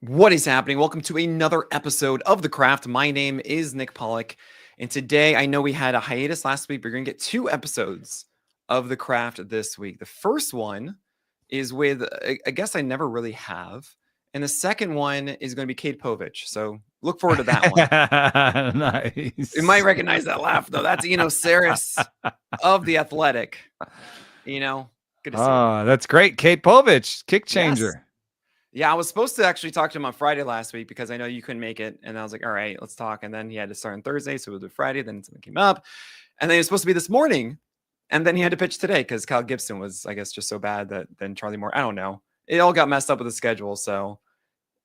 What is happening? Welcome to another episode of The Craft. My name is Nick Pollack, and today I know we had a hiatus last week, but we're going to get two episodes of The Craft this week. The first one is with a guest I never really have, and the second one is going to be Kate Povich. So look forward to that one. You might Nice. recognize that laugh, though. That's Eno Sarris of The Athletic. Good to see you. Oh, that's great. Kate Povich, kick Yes. changer. Yeah, I was supposed to actually talk to him on Friday last week because I know you couldn't make it. And I was like, all right, let's talk. And then he had to start on Thursday. So we'll do Friday. Then something came up. And then he was supposed to be this morning. And then he had to pitch today because Kyle Gibson was, I guess, just so bad that then Charlie Moore, I don't know. It all got messed up with the schedule. So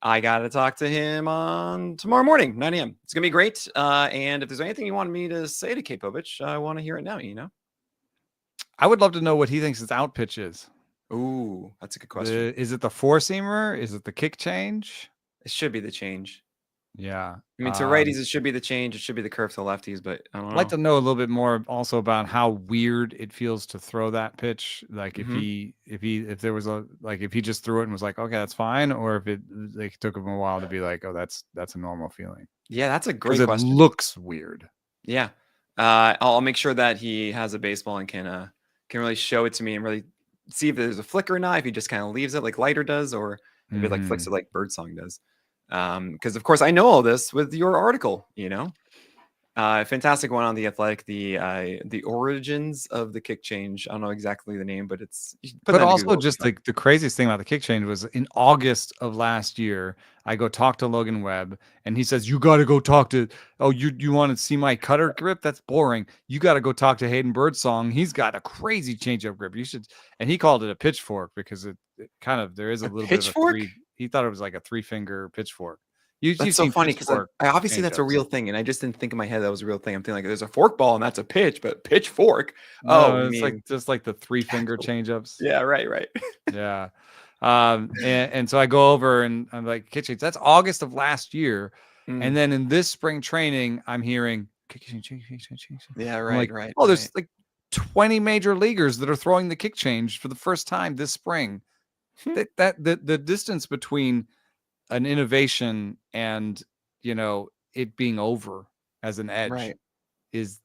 I got to talk to him on tomorrow morning, 9 a.m. It's going to be great. And if there's anything you wanted me to say to Kate Povich, I want to hear it now, I would love to know what he thinks his out pitch is. Ooh, that's a good question. Is it the four-seamer? Is it the kick change? It should be the change. Yeah. I mean, to righties, it should be the change. It should be the curve to lefties, but I don't know. I'd like to know a little bit more also about how weird it feels to throw that pitch. Like if he just threw it and was like, okay, that's fine, or if it like took him a while to be like, oh, that's a normal feeling. Yeah, that's a great question. It looks weird. Yeah. I'll make sure that he has a baseball and can really show it to me and really see if there's a flicker or not, if he just kind of leaves it like Lighter does, or if it like flicks it like Birdsong does. Because of course I know all this with your article, fantastic one on The Athletic, the origins of the kick change. I don't know exactly the name, but it's but also just the craziest thing about the kick change was in August of last year, I go talk to Logan Webb and he says, you got to go talk to, you want to see my cutter grip? That's boring. You got to go talk to Hayden Birdsong. He's got a crazy changeup grip. You should. And he called it a pitchfork because it kind of, there is a little pitchfork? bit of he thought it was like a 3-finger pitchfork. That's so funny because obviously that's a real thing, and I just didn't think in my head that was a real thing. I'm thinking like there's a fork ball and that's a pitch, but pitchfork. No, it's like just like the 3-finger changeups. Yeah, right. Yeah. And so I go over and I'm like, kick change. That's August of last year. And then in this spring training, I'm hearing kick change. Yeah, right, right. Oh, there's like 20 major leaguers that are throwing the kick change for the first time this spring. The distance between an innovation and it being over as an edge is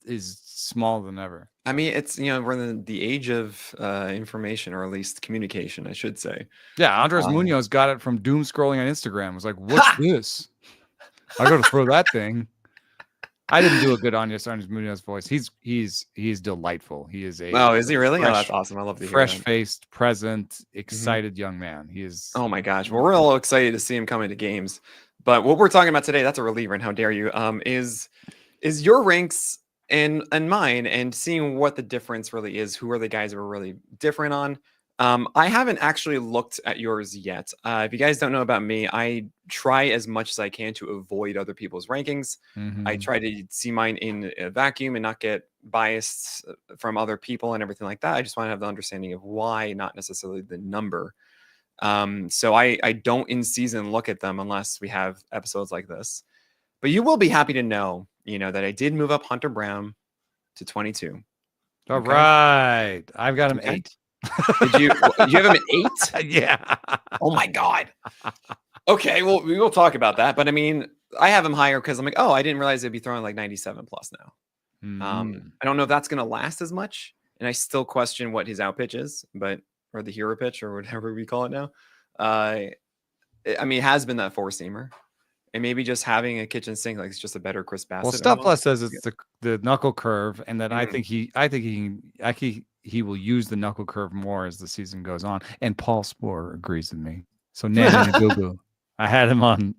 smaller than ever. I mean, it's we're in the age of information, or at least communication, I should say. Yeah, Andres Munoz got it from doom scrolling on Instagram. Was like, what's this? I got to throw that thing. I didn't do a good Andres Munoz voice. He's delightful. He is is he really? That's awesome. I love to hear that. Fresh-faced, present, excited young man. He is. Oh my gosh, well, we're all excited to see him coming to games. But what we're talking about today, that's a reliever, and how dare you? Is your ranks and mine, and seeing what the difference really is. Who are the guys that we're really different on? I haven't actually looked at yours yet. If you guys don't know about me, I try as much as I can to avoid other people's rankings. I try to see mine in a vacuum and not get biased from other people and everything like that. I just want to have the understanding of why, not necessarily the number. So I don't in season look at them unless we have episodes like this. But you will be happy to know, that I did move up Hunter Brown to 22. All right. I've got him 8. Did you have him at 8? Yeah. Oh my God. Okay, well, we will talk about that. But I mean, I have him higher because I'm like, I didn't realize they'd be throwing like 97 plus now. I don't know if that's going to last as much. And I still question what his out pitch is, or the hero pitch, or whatever we call it now. I mean, it has been that 4-seamer. And maybe just having a kitchen sink, like it's just a better Chris Bassett. Well, Stuffless says it's the knuckle curve, and that I think he will use the knuckle curve more as the season goes on. And Paul Sporer agrees with me. So Nanagugu, I had him on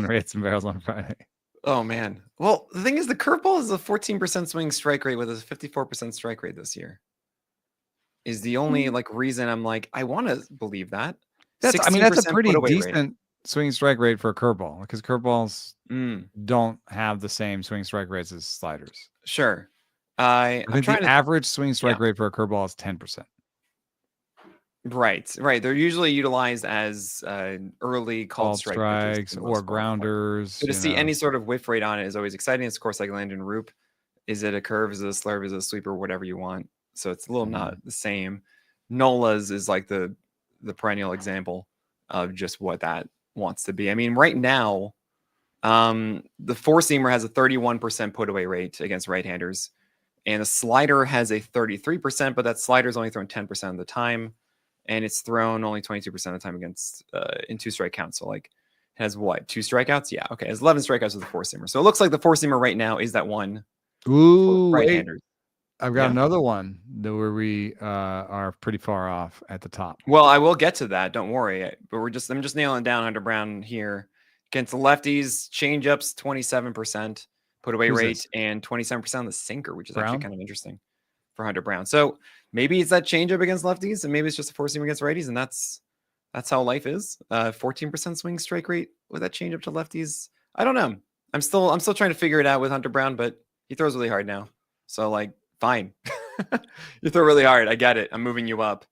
Rates and Barrels on Friday. Oh man. Well, the thing is, the curveball is a 14% swing strike rate with a 54% strike rate this year. Is the only reason I'm like, I want to believe that. That's a pretty decent swing strike rate for a curveball, because curveballs don't have the same swing strike rates as sliders. Sure. I think the average swing strike rate for a curveball is 10%. Right. They're usually utilized as early called strikes or grounders. So to see any sort of whiff rate on it is always exciting. It's of course like Landon Roop. Is it a curve? Is it a slurve? Is it a sweeper? Whatever you want. So it's a little not the same. Nola's is like the perennial example of just what that wants to be. I mean, right now, the four-seamer has a 31% put away rate against right-handers, and the slider has a 33%, but that slider is only thrown 10% of the time, and it's thrown only 22% of the time against in two strike counts. So like, it has what, 2 strikeouts? Yeah, okay, it has 11 strikeouts with the four-seamer. So it looks like the four-seamer right now is that one for Ooh, wait. right-handers. I've got Yeah. another one where we are pretty far off at the top. Well, I will get to that. Don't worry. But I'm just nailing down Hunter Brown here against the lefties. Changeups 27% put away Who's rate this? and 27% on the sinker, which is actually Brown? kind of interesting for Hunter Brown. So maybe it's that changeup against lefties, and maybe it's just a four seam against righties, and that's how life is. 14% swing strike rate with that changeup to lefties. I don't know. I'm still trying to figure it out with Hunter Brown, but he throws really hard now. So like, fine. You throw really hard. I get it. I'm moving you up.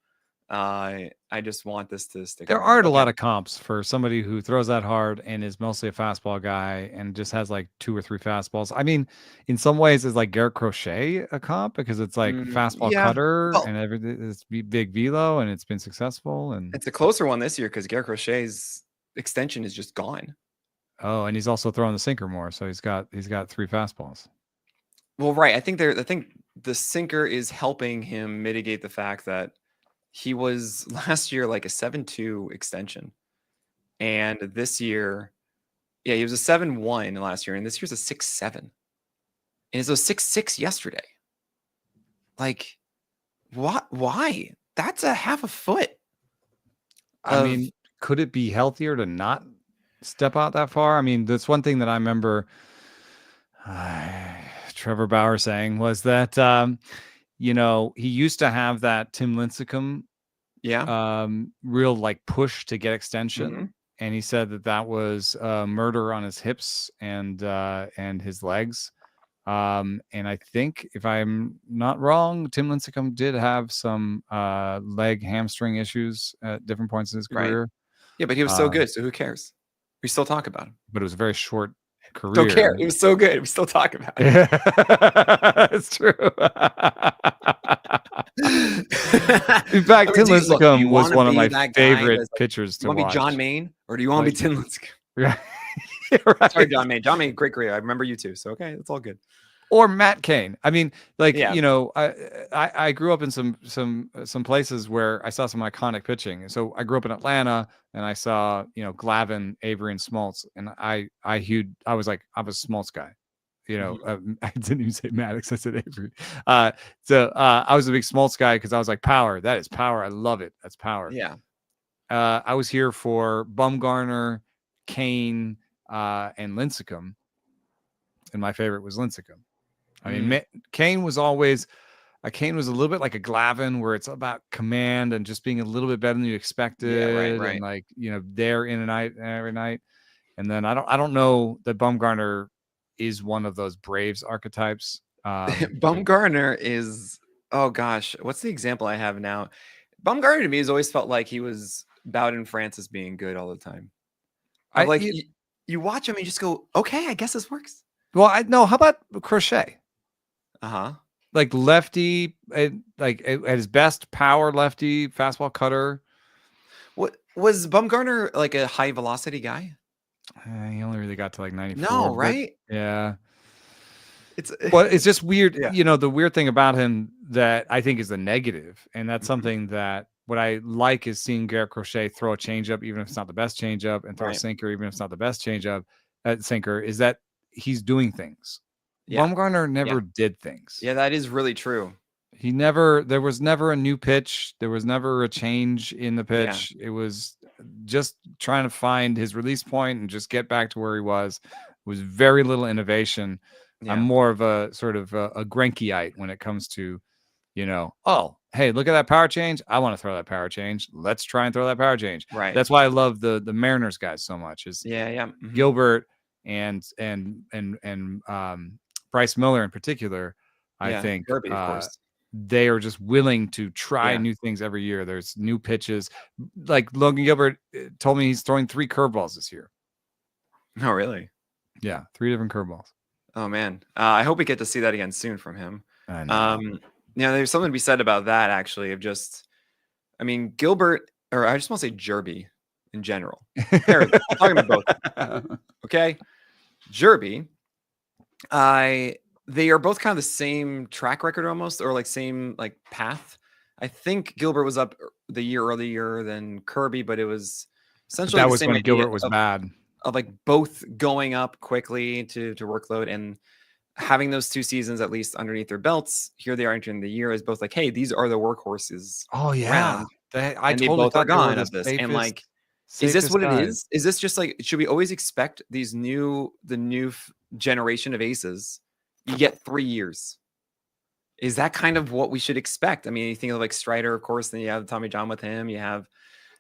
I just want this to stick. There around. aren't a Okay. lot of comps for somebody who throws that hard and is mostly a fastball guy and just has like 2 or 3 fastballs. I mean, in some ways, it's like Garrett Crochet a comp because it's like fastball Yeah. cutter Well, and everything. It's big velo and it's been successful. And it's a closer one this year because Garrett Crochet's extension is just gone. oh, and he's also throwing the sinker more, so he's got 3 fastballs. Well, right. I think the sinker is helping him mitigate the fact that he was last year like a 7.2 extension, and this year, yeah, he was a 7.1 last year, and this year's a 6.7, and it's a 6.6 yesterday. Like, what? Why? That's a half a foot. I mean, could it be healthier to not step out that far? I mean, that's one thing that I remember Trevor Bauer saying was that, he used to have that Tim Lincecum real like push to get extension. Mm-hmm. And he said that was murder on his hips and his legs. And I think, if I'm not wrong, Tim Lincecum did have some leg hamstring issues at different points in his career. Right. Yeah, but he was so good, so who cares? We still talk about him. But it was a very short career. Don't care. It was so good. We still talk about it. It's true. In fact, Tim Lincecum was one of my favorite pitchers to watch. Do you want to be John Maine or do you want to be Tim Lincecum? Right. Sorry, John Maine. John Maine, great career. I remember you too. So okay, it's all good. Or Matt Cain. I mean, like, I grew up in some places where I saw some iconic pitching. So I grew up in Atlanta and I saw, Glavine, Avery, and Smoltz. And I was a Smoltz guy. I didn't even say Maddox, I said Avery. So I was a big Smoltz guy because I was like, power. That is power. I love it. That's power. Yeah. I was here for Bumgarner, Cain, and Lincecum. And my favorite was Lincecum. I mean, Cain was a little bit like a Glavine, where it's about command and just being a little bit better than you expected. Yeah, right. And like, they're in and out every night. And then I don't know that Bumgarner is one of those Braves archetypes. Bumgarner is, oh gosh, what's the example I have now? Bumgarner to me has always felt like he was Bowden Francis being good all the time. You watch him and you just go, okay, I guess this works. Well, how about Crochet? Like lefty, like at his best, power lefty, fastball cutter. What was Bumgarner, like a high velocity guy? He only really got to like 94. No, right? Yeah. It's just weird. Yeah. The weird thing about him that I think is the negative, and that's something that what I like is seeing Garrett Crochet throw a changeup, even if it's not the best changeup, and throw a sinker, even if it's not the best changeup, sinker, is that he's doing things. Yeah. Bumgarner never did things. Yeah, that is really true. There was never a new pitch. There was never a change in the pitch. Yeah. It was just trying to find his release point and just get back to where he was. It was very little innovation. Yeah. I'm more of a sort of a Greinkeite when it comes to, oh, hey, look at that power change. I want to throw that power change. Let's try and throw that power change. Right. That's why I love the Mariners guys so much. Gilbert and Bryce Miller in particular. I think Kirby, of course. They are just willing to try new things every year. There's new pitches. Like Logan Gilbert told me he's throwing 3 curveballs this year. Oh, really? Yeah, 3 different curveballs. Oh man, I hope we get to see that again soon from him. I know. There's something to be said about that, actually. Of just, I mean, Gilbert, or I just want to say Jerby, in general. Pair them. I'm talking about both of them. Okay. Jerby, they are both kind of the same track record almost, or like same like path. I think Gilbert was up the year earlier than Kirby, but it was essentially That the was same when idea Gilbert was bad. of like both going up quickly to workload and having those 2 seasons at least underneath their belts. Here they are entering the year as both like, hey, these are the workhorses Oh yeah, around, I and they totally both are thought they were gone the of this. And like, is this safest what it guys. is? Is this just like, should we always expect the new generation of aces? You get 3 years. Is that kind of what we should expect? I mean, you think of like Strider, of course, then you have Tommy John with him. You have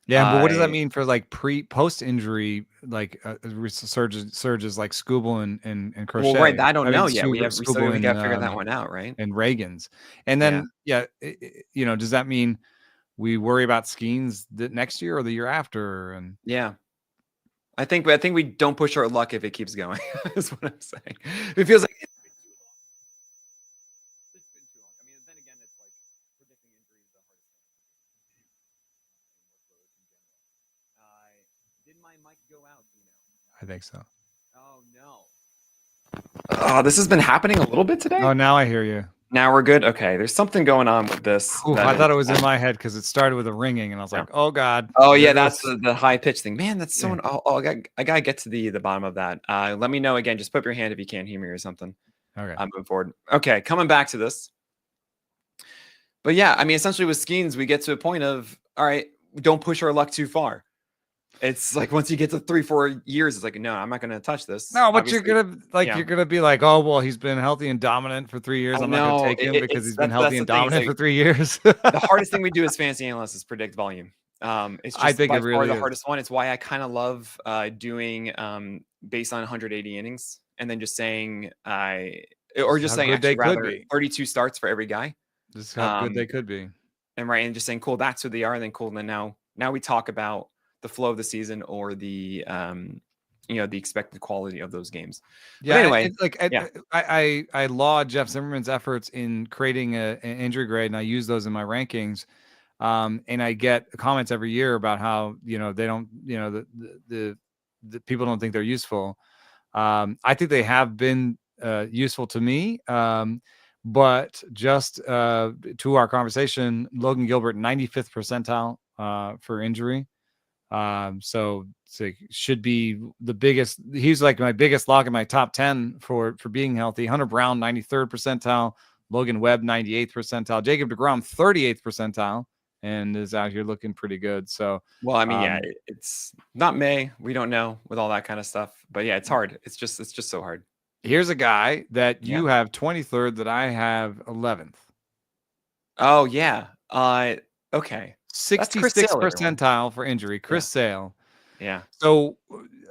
but what does that mean for like post injury like surges like Scooble and Crochet? well, right. I don't know yet. Scooble, We Scooble got to figure that one out, right? and Reagan's, and then does that mean we worry about Skeens next year or the year after? And yeah, I think we don't push our luck if it keeps going. Is what I'm saying. It feels like it's been too long. It's been too long. I mean, then again, it's like predicting injuries the hardest thing. Did my mic go out? I think so. Oh no. Oh, this has been happening a little bit today. Oh, now I hear you. Now we're good. Okay, there's something going on with this. I thought it was in my head because it started with a ringing, and I was like, "Oh God!" Oh yeah, that's the high pitch thing, man. That's so. I gotta get to the bottom of that. Let me know again. Just put up your hand if you can't hear me or something. Okay, I'm moving forward. Okay, coming back to this. But yeah, I mean, essentially with Skeens, we get to a point of all right, don't push our luck too far. It's like once you get to 3-4 years, it's like no, I'm not going to touch this. No, but obviously, you're gonna be like, oh well, he's been healthy and dominant for 3 years. I'm not gonna take him because he's been healthy and dominant for 3 years. The hardest thing we do as fantasy analysts is predict volume. It's just I think by it really far the is. hardest one. It's why I kind of love doing based on 180 innings and then just saying or just saying actually rather 32 starts for every guy. Just how good they could be. And just saying cool, that's who they are. And then cool, and then now we talk about the flow of the season or the the expected quality of those games. Yeah. But anyway, I laud Jeff Zimmerman's efforts in creating an injury grade, and I use those in my rankings. And I get comments every year about how they don't the people don't think they're useful. I think they have been useful to me. But just to our conversation, Logan Gilbert 95th percentile for injury. So should be the biggest. He's like my biggest lock in my top 10 for being healthy. Hunter Brown 93rd percentile, Logan Webb 98th percentile, Jacob deGrom 38th percentile, and is out here looking pretty good. So well, I mean, it's not May. We don't know with all that kind of stuff, but yeah, it's hard. It's just so hard. Here's a guy that you have 23rd that I have 11th. Oh yeah. Okay. 66th percentile for injury, Chris Sale. Yeah. So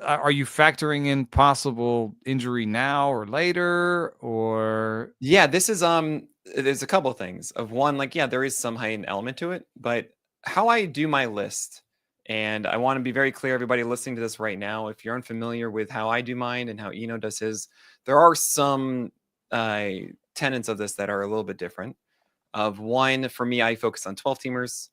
are you factoring in possible injury now or later, or? Yeah, this is, there's a couple of things of one, like, yeah, there is some heightened element to it, but how I do my list, and I want to be very clear, everybody listening to this right now, if you're unfamiliar with how I do mine and how Eno does his, there are some tenets of this that are a little bit different. Of one, for me, I focus on 12 teamers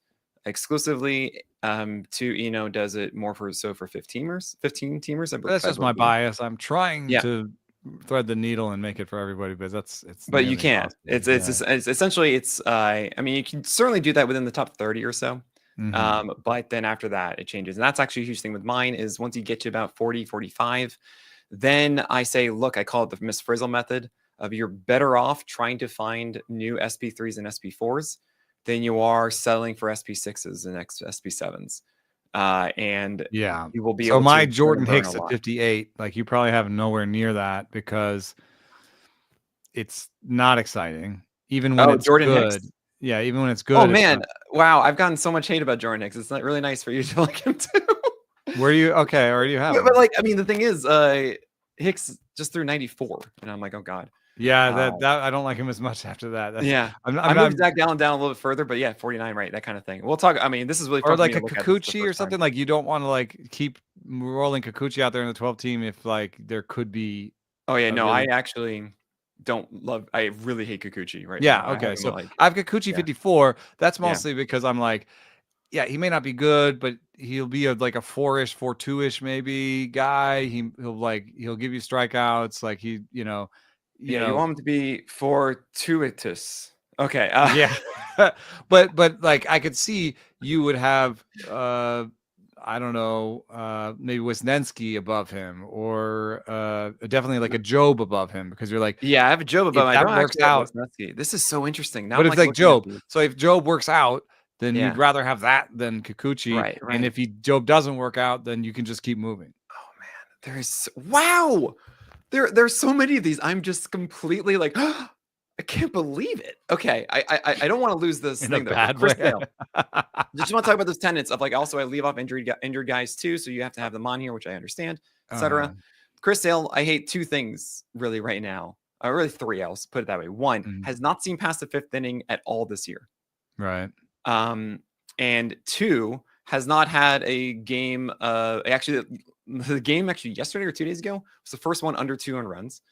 exclusively. Two, Eno does it more for 15 teamers. That's just my bias. I'm trying to thread the needle and make it for everybody, but but you can't. It's essentially I mean, you can certainly do that within the top 30 or so. Mm-hmm. But then after that it changes, and that's actually a huge thing with mine is once you get to about 40 45, then I say, look, I call it the Miss Frizzle method of you're better off trying to find new SP3s and SP4s than you are settling for SP6s and SP7s. And you will be able to. So my Jordan Hicks at 58, like you probably have nowhere near that because it's not exciting. Even when it's Jordan good. Hicks. Yeah, even when it's good. Oh man, wow! I've gotten so much hate about Jordan Hicks. It's not really nice for you to like him too. Where do you? Okay, or do you have? But like, I mean, the thing is, Hicks just threw 94, and I'm like, oh god. Yeah, that I don't like him as much after that. I moved Zach Gallen down a little bit further, but yeah, 49, right? That kind of thing. We'll talk. I mean, this is really or like a Kikuchi or something. Like you don't want to like keep rolling Kikuchi out there in the 12 team if like there could be. Oh yeah, no, I actually don't love. I really hate Kikuchi right now. Yeah, okay. So I have Kikuchi 54. That's mostly because I'm like, yeah, he may not be good, but he'll be like a 4-ish, 4.2-ish maybe guy. He'll give you strikeouts. Like Yeah, you want him to be fortuitous. Okay. Yeah. but like I could see you would have I don't know, maybe Wisniewski above him, or definitely like a Job above him, because you're like, yeah, I have a Job above. if I that don't works actually have out, Wesneski. This is so interesting. Now but I'm it's like like looking at Job. these. So if Job works out, then Yeah. you'd rather have that than Kikuchi. Right. And if Job doesn't work out, then you can just keep moving. Oh man, wow. There's so many of these. I'm just completely like, I can't believe it. Okay, I don't want to lose this In thing a though. bad Chris way. Sale. Just want to talk about those tenets of like, also I leave off injured guys too, so you have to have them on here, which I understand, etc. Chris Sale, I hate two things really right now. Really three. I'll put it that way. One, has not seen past the fifth inning at all this year. Right. And two, has not had a game. Actually, the game yesterday or 2 days ago was the first one under 2 runs.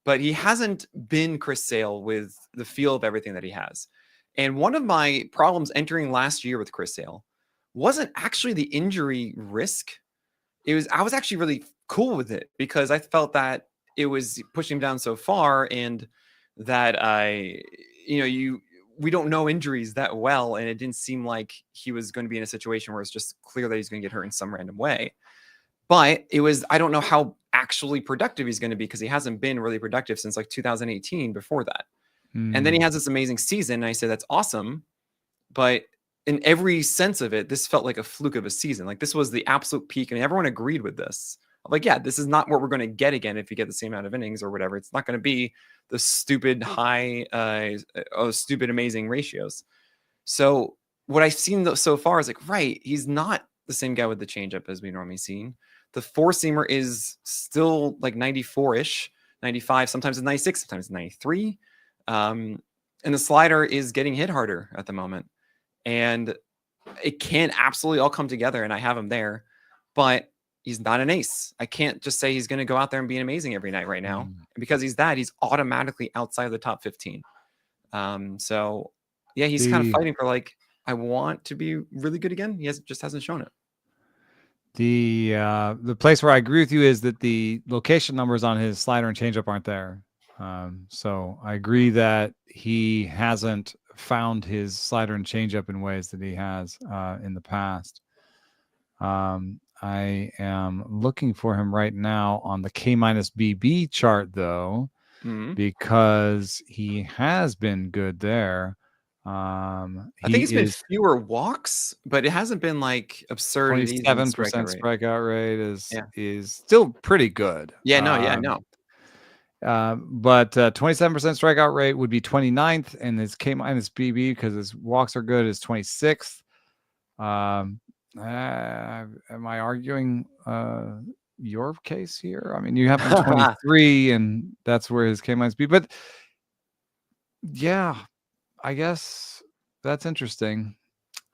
But he hasn't been Chris Sale with the feel of everything that he has. And one of my problems entering last year with Chris Sale wasn't actually the injury risk. I was actually really cool with it because I felt that it was pushing him down so far, and that we don't know injuries that well, and it didn't seem like he was going to be in a situation where it's just clear that he's going to get hurt in some random way. But I don't know how actually productive he's going to be, because he hasn't been really productive since like 2018 before that. And then he has this amazing season, and I say that's awesome. But in every sense of it, this felt like a fluke of a season. Like this was the absolute peak, and everyone agreed with this. Like, yeah, this is not what we're going to get again if you get the same amount of innings or whatever. It's not going to be the stupid high, stupid amazing ratios. So what I've seen so far is like, right, he's not the same guy with the changeup as we normally seen. The four-seamer is still like 94-ish, 95, sometimes it's 96, sometimes it's 93. And the slider is getting hit harder at the moment. And it can absolutely all come together, and I have him there. But he's not an ace. I can't just say he's going to go out there and be amazing every night right now. And because he's automatically outside of the top 15. So, yeah, he's kind of fighting for like, I want to be really good again. He just hasn't shown it. The place where I agree with you is that the location numbers on his slider and changeup aren't there. So I agree that he hasn't found his slider and changeup in ways that he has in the past. I am looking for him right now on the K-BB chart, though, because he has been good there. I think it's been fewer walks, but it hasn't been like absurd. 27% strikeout rate is still pretty good. Yeah, no. But 27% strikeout rate would be 29th, and his K-BB, because his walks are good, is 26th. Am I arguing your case here? I mean, you have him 23, and that's where his K-BB. But yeah, I guess that's interesting.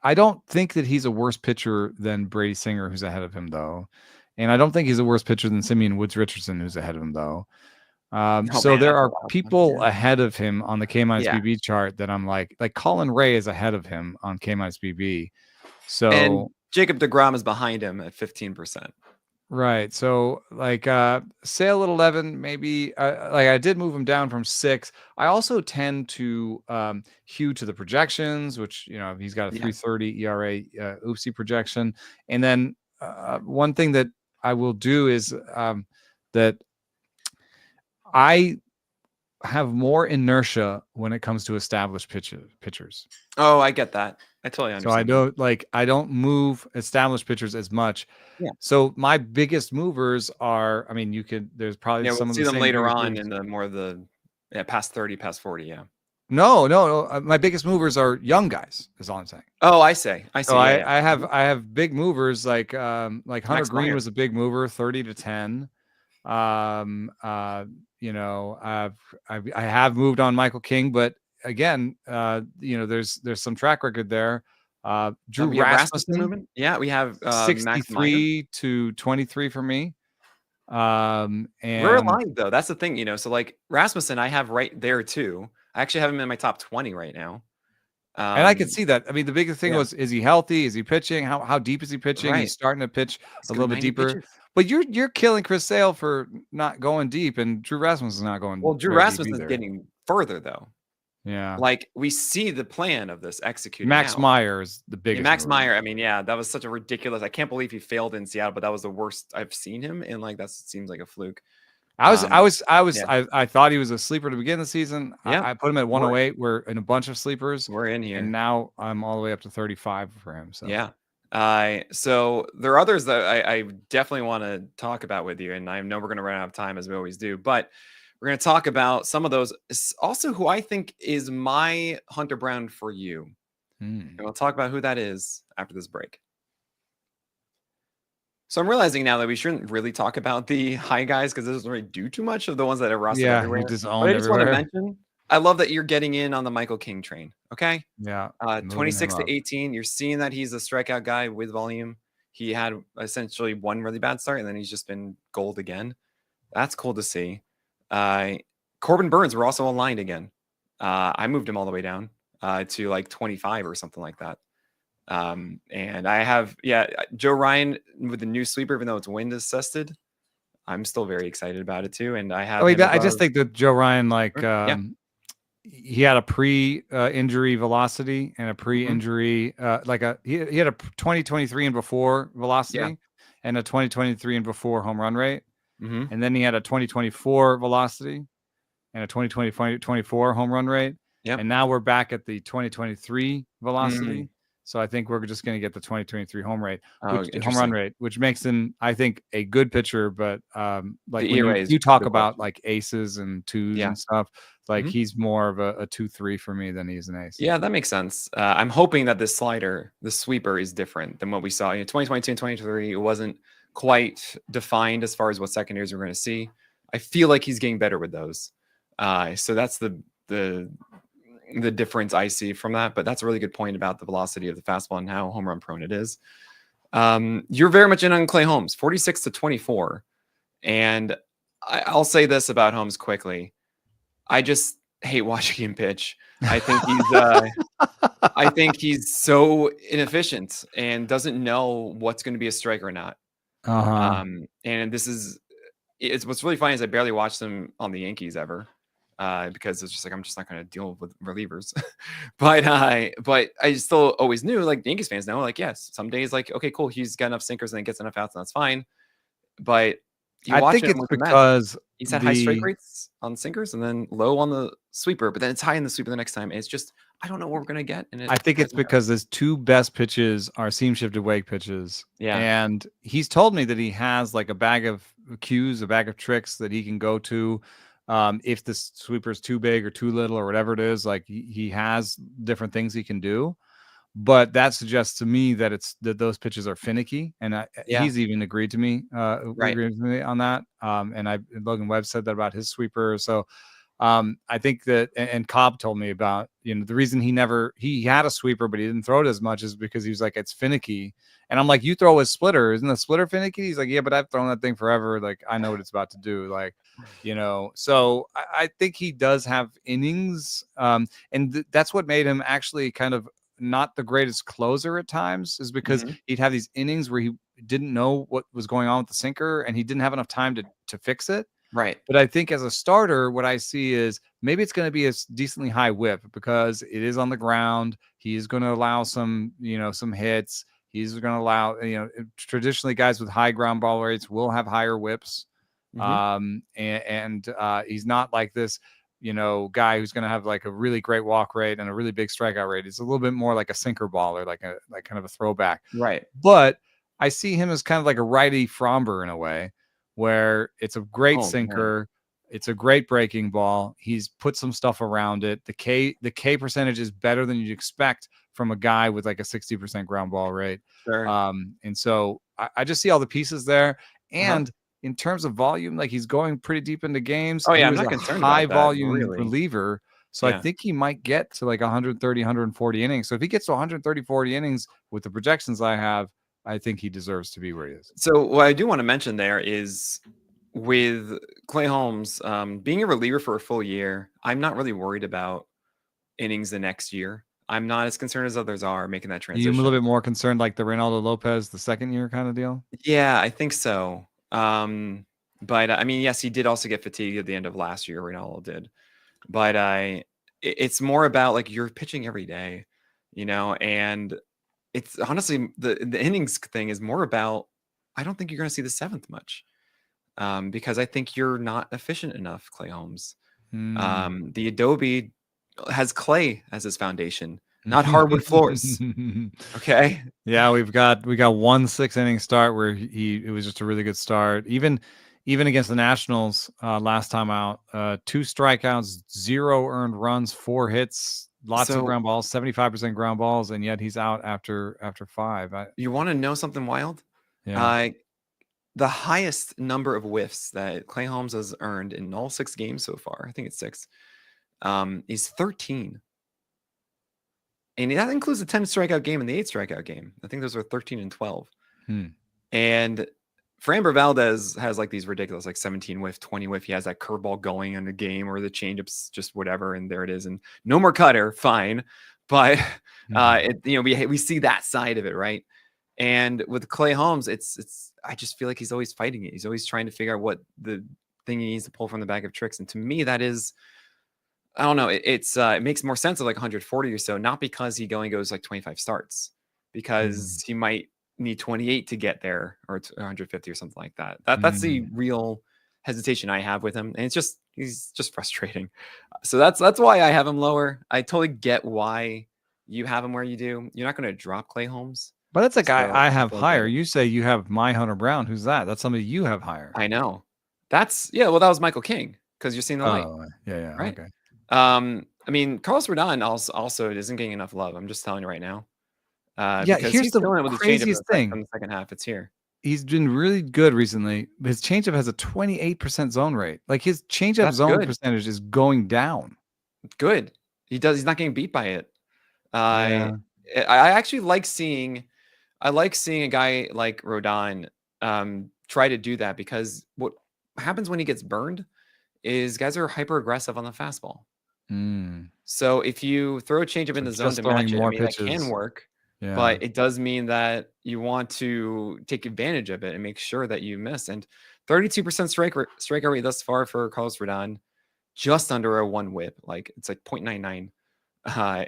I don't think that he's a worse pitcher than Brady Singer, who's ahead of him, though. And I don't think he's a worse pitcher than Simeon Woods Richardson, who's ahead of him, though. There are people ahead of him on the K-BB chart that I'm like Colin Ray is ahead of him on K-BB. So, and Jacob deGrom is behind him at 15%. Right. So Sale at 11, maybe I did move him down from 6. I also tend to hew to the projections, which, he's got a 3.30 ERA oopsie projection. And then one thing that I will do is that I have more inertia when it comes to established pitchers. Oh, I get that. I totally understand. So I don't move established pitchers as much. Yeah. So my biggest movers are, there's probably some of see the them same later on in the more of the past 30, past 40. Yeah. No. My biggest movers are young guys, is all I'm saying. Oh, I see. So I have big movers like Hunter Max Green Meyer was a big mover, 30 to 10. I have moved on Michael King, but again, there's some track record there. Drew Rasmussen movement. Yeah, we have 63 to 23 for me. And we're aligned though. That's the thing, So like Rasmussen, I have right there too. I actually have him in my top 20 right now. And I could Um, see that. I mean, the biggest thing yeah, was, is he healthy? Is he pitching? How deep is he pitching? right. He's starting to pitch He's a going little bit 90 deeper. pitches. But you're killing Chris Sale for not going deep, and Drew Rasmussen is not going Well, Drew very deep Rasmussen's either. getting further though. Yeah. Like we see the plan of this executing Max out. Meyer is the Yeah, biggest Max mover. Meyer. I mean, yeah, that was such a ridiculous. I can't believe he failed in Seattle, but that was the worst I've seen him, and like that seems like a fluke. Yeah, I thought he was a sleeper to begin the season. yeah, I put him at we're 108. We're in a bunch of sleepers, we're in and here. now I'm all the way up to 35 for him. So Yeah. So there are others that I definitely want to talk about with you, and I know we're going to run out of time as we always do, but we're going to talk about some of those. Also, who I think is my Hunter Brown for you, and we'll talk about who that is after this break. So I'm realizing now that we shouldn't really talk about the high guys because this doesn't really do too much of the ones that are rostered yeah, everywhere. he just But owned I just want to everywhere. mention, I love that you're getting in on the Michael King train. Okay. Yeah, moving him 26 up. to 18. You're seeing that he's a strikeout guy with volume. He had essentially one really bad start, and then he's just been gold again. That's cool to see. Corbin Burns, we're also aligned again. I moved him all the way down to like 25 or something like that. And I have, Joe Ryan with the new sweeper, even though it's wind assisted. I'm still very excited about it too. And I have him I just above. think that Joe Ryan, like, Yeah. he had a pre-injury velocity and a pre-injury, he had a 2023 and before velocity and a 2023 and before home run rate. Mm-hmm. And then he had a 2024 velocity and a 2024 home run rate. Yep. And now we're back at the 2023 velocity. So I think we're just going to get the 2023 home run rate, which makes him, I think, a good pitcher. But like when you talk about like aces and twos and stuff, like he's more of a 2-3 for me than he's an ace. Yeah, that makes sense. I'm hoping that this slider, the sweeper, is different than what we saw. 2022 and 2023, it wasn't quite defined as far as what secondaries we're going to see. I feel like he's getting better with those. So that's the difference I see from that. But that's a really good point about the velocity of the fastball and how home run prone it is. You're very much in on Clay Holmes, 46 to 24. And I'll say this about Holmes quickly. I just hate watching him pitch. I think he's so inefficient and doesn't know what's going to be a strike or not. And it's what's really funny is I barely watched him on the Yankees ever. Because it's just like I'm just not going to deal with relievers, but I still always knew, like the Yankees fans know, like yes, some days like okay, cool, he's got enough sinkers and then gets enough outs, and that's fine. But I think it's because he's had high strike rates on sinkers and then low on the sweeper, but then it's high in the sweeper the next time. And it's just I don't know what we're gonna get. And I think it's because his two best pitches are seam shifted wake pitches. Yeah, and he's told me that he has like a bag of cues, a bag of tricks that he can go to. If the sweeper is too big or too little or whatever it is, like he has different things he can do, but that suggests to me that those pitches are finicky, and he's even agreed to me, agreed with me on that. And Logan Webb said that about his sweeper. So I think that, and Cobb told me about, the reason he had a sweeper, but he didn't throw it as much is because he was like, it's finicky. And I'm like, you throw a splitter. Isn't the splitter finicky? He's like, yeah, but I've thrown that thing forever. Like, I know what it's about to do. Like, so I think he does have innings. And that's what made him actually kind of not the greatest closer at times, is because he'd have these innings where he didn't know what was going on with the sinker and he didn't have enough time to fix it. Right. But I think as a starter, what I see is maybe it's going to be a decently high whip because it is on the ground. He's going to allow some hits. He's going to allow, traditionally guys with high ground ball rates will have higher whips. And he's not like this, guy who's going to have like a really great walk rate and a really big strikeout rate. He's a little bit more like a sinker baller, like kind of a throwback. Right. But I see him as kind of like a righty Fromber in a way, where it's a great sinker. Man. It's a great breaking ball. He's put some stuff around it. The K percentage is better than you'd expect from a guy with like a 60% ground ball rate. Sure. And so I just see all the pieces there. And in terms of volume, like he's going pretty deep into games. Oh yeah, I'm not concerned about high volume really. reliever. So I think he might get to like 130, 140 innings. So if he gets to 130, 40 innings with the projections I have, I think he deserves to be where he is. So what I do want to mention there is with Clay Holmes being a reliever for a full year, I'm not really worried about innings the next year. I'm not as concerned as others are making that Are you a little transition. bit more concerned like the Reynaldo Lopez, the second year kind of deal? Yeah, I think so. But I mean, yes, he did also get fatigued at the end of last year. Ronaldo did, but it's more about like you're pitching every day, and it's honestly the innings thing is more about. I don't think you're going to see the seventh much, because I think you're not efficient enough, Clay Holmes. The Adobe has clay as his foundation, not hardwood floors. Okay. Yeah, we got 1 6 inning start where it was just a really good start. Even against the Nationals last time out, 2 strikeouts, 0 earned runs, 4 hits, lots of So ground balls, 75% ground balls, and yet he's out after 5. you want to know something wild? Yeah. Uh, the highest number of whiffs that Clay Holmes has earned in all 6 games so far, I think it's 6, is 13. And that includes the 10 strikeout game and the 8 strikeout game. I think those are 13 and 12. And Framber Valdez has like these ridiculous, like 17 whiff, 20 whiff. He has that curveball going in the game or the changeup's just whatever. And there it is. And no more cutter. Fine. But, we see that side of it. Right. And with Clay Holmes, I just feel like he's always fighting it. He's always trying to figure out what the thing he needs to pull from the bag of tricks. And to me, that is, I don't know. It makes more sense of like 140 or so, not because he goes like 25 starts, because he might need 28 to get there, or 150 or something like that. That's the real hesitation I have with him, and he's just frustrating. So that's why I have him lower. I totally get why you have him where you do. You're not going to drop Clay Holmes, But that's a guy so I I have totally get higher. it. You say you have my Hunter Brown. Who's that? That's somebody you have higher. I know. Well, that was Michael King, because you're seeing the light. Oh, yeah, Right. Okay. I mean, Carlos Rodon also isn't getting enough love. I'm just telling you right now. Yeah, Because here's he's the killing it with his changeup in craziest thing. the second half. It's here. He's been really good recently. His changeup has a 28% zone rate. Like his changeup That's zone good. percentage is going down. Good. He's not getting beat by it. Yeah. I actually like seeing a guy like Rodon try to do that, because what happens when he gets burned is guys are hyper aggressive on the fastball. So if you throw a changeup in the zone just to throwing match it, I more mean, that can pitches. work, Yeah. but it does mean that you want to take advantage of it and make sure that you miss. And 32% strikeout rate thus far for Carlos Rodon, just under a 1 whip. Like it's like 0.99.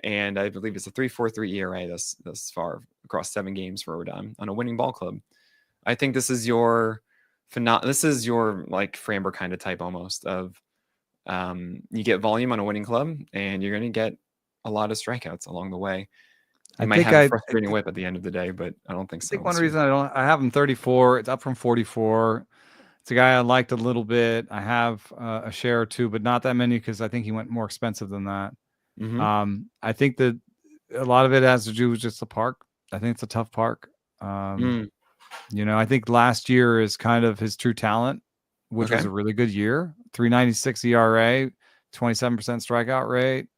And I believe it's a 3.43 ERA thus far across 7 games for Rodon on a winning ball club. I think this is your like Framber kind of type almost of, you get volume on a winning club and you're going to get a lot of strikeouts along the way. You might have a frustrating whip at the end of the day, but I don't think so. I think one reason I have him 34, it's up from 44. It's a guy I liked a little bit. I have a share or two, but not that many, because I think he went more expensive than that. I think that a lot of it has to do with just the park. I think it's a tough park. I think last year is kind of his true talent, which was a really good year. 3.96 ERA, 27% strikeout rate.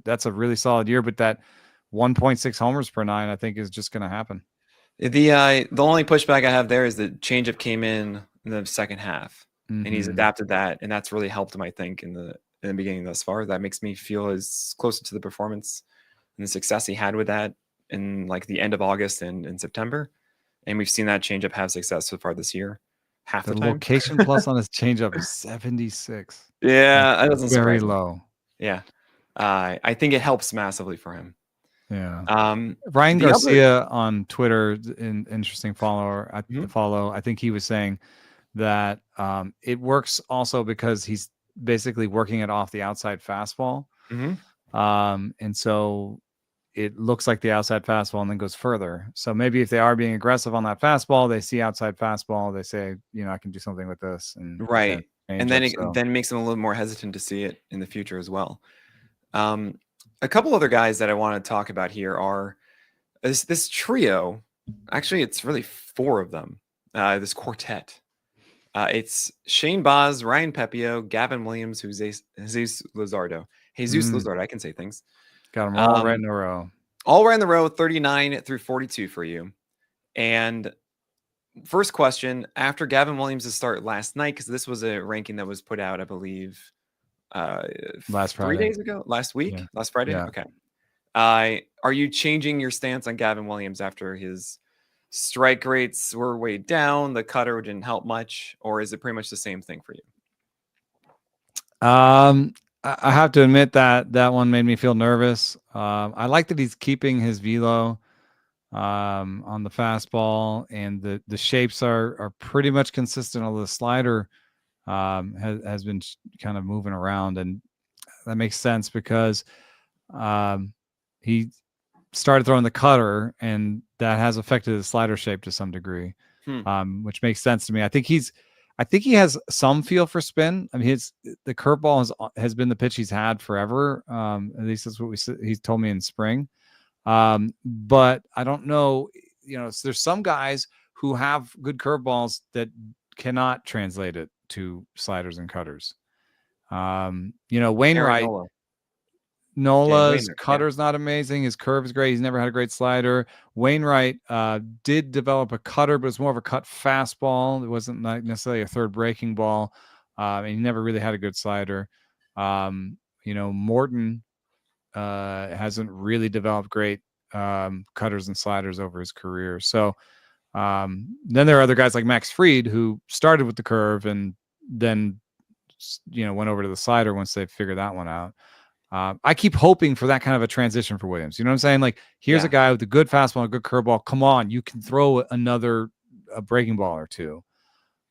That's a really solid year, but that 1.6 homers per 9, I think, is just going to happen. The only pushback I have there is that changeup came in the second half, and he's adapted that, and that's really helped him, I think, in the beginning thus far. That makes me feel as closer to the performance and the success he had with that in like the end of August and in September. And we've seen that changeup have success so far this year. Half the time. Location plus on his changeup is 76. Yeah, that doesn't very surprise me. low. Yeah, I think it helps massively for him. Yeah. Ryan Garcia on Twitter, an interesting follower. I think he was saying that it works also because he's basically working it off the outside fastball. And so it looks like the outside fastball and then goes further. So maybe if they are being aggressive on that fastball, they see outside fastball, they say, I can do something with this. And right. And then then makes them a little more hesitant to see it in the future as well. A couple other guys that I want to talk about here are this trio. Actually, it's really 4 of them. This quartet. It's Shane Baz, Ryan Pepio, Gavin Williams, Jesus Luzardo. I can say things. Got them all right in a row. All right in the row, 39 through 42 for you. And first question, after Gavin Williams' start last night, because this was a ranking that was put out, I believe, uh, Last 3 Friday. days ago, last week, Yeah. last Friday. Yeah. Okay. Are you changing your stance on Gavin Williams after his strike rates were way down? The cutter didn't help much, or is it pretty much the same thing for you? I have to admit that that one made me feel nervous. I like that he's keeping his velo on the fastball, and the shapes are pretty much consistent. Although the slider has been kind of moving around, and that makes sense because he started throwing the cutter, and that has affected the slider shape to some degree, which makes sense to me. I think he has some feel for spin. I mean, the curveball has been the pitch he's had forever. At least that's what he's told me in spring. But I don't know. There's some guys who have good curveballs that cannot translate it to sliders and cutters. Aaron Wainwright. Nola. Nola's cutter's not amazing. His curve is great. He's never had a great slider. Wainwright did develop a cutter, but it's more of a cut fastball. It wasn't necessarily a third breaking ball. And he never really had a good slider. Morton hasn't really developed great cutters and sliders over his career. So then there are other guys like Max Fried who started with the curve and then went over to the slider once they figured that one out. I keep hoping for that kind of a transition for Williams. You know what I'm saying? Like, here's a guy with a good fastball, a good curveball. Come on, you can throw a breaking ball or two.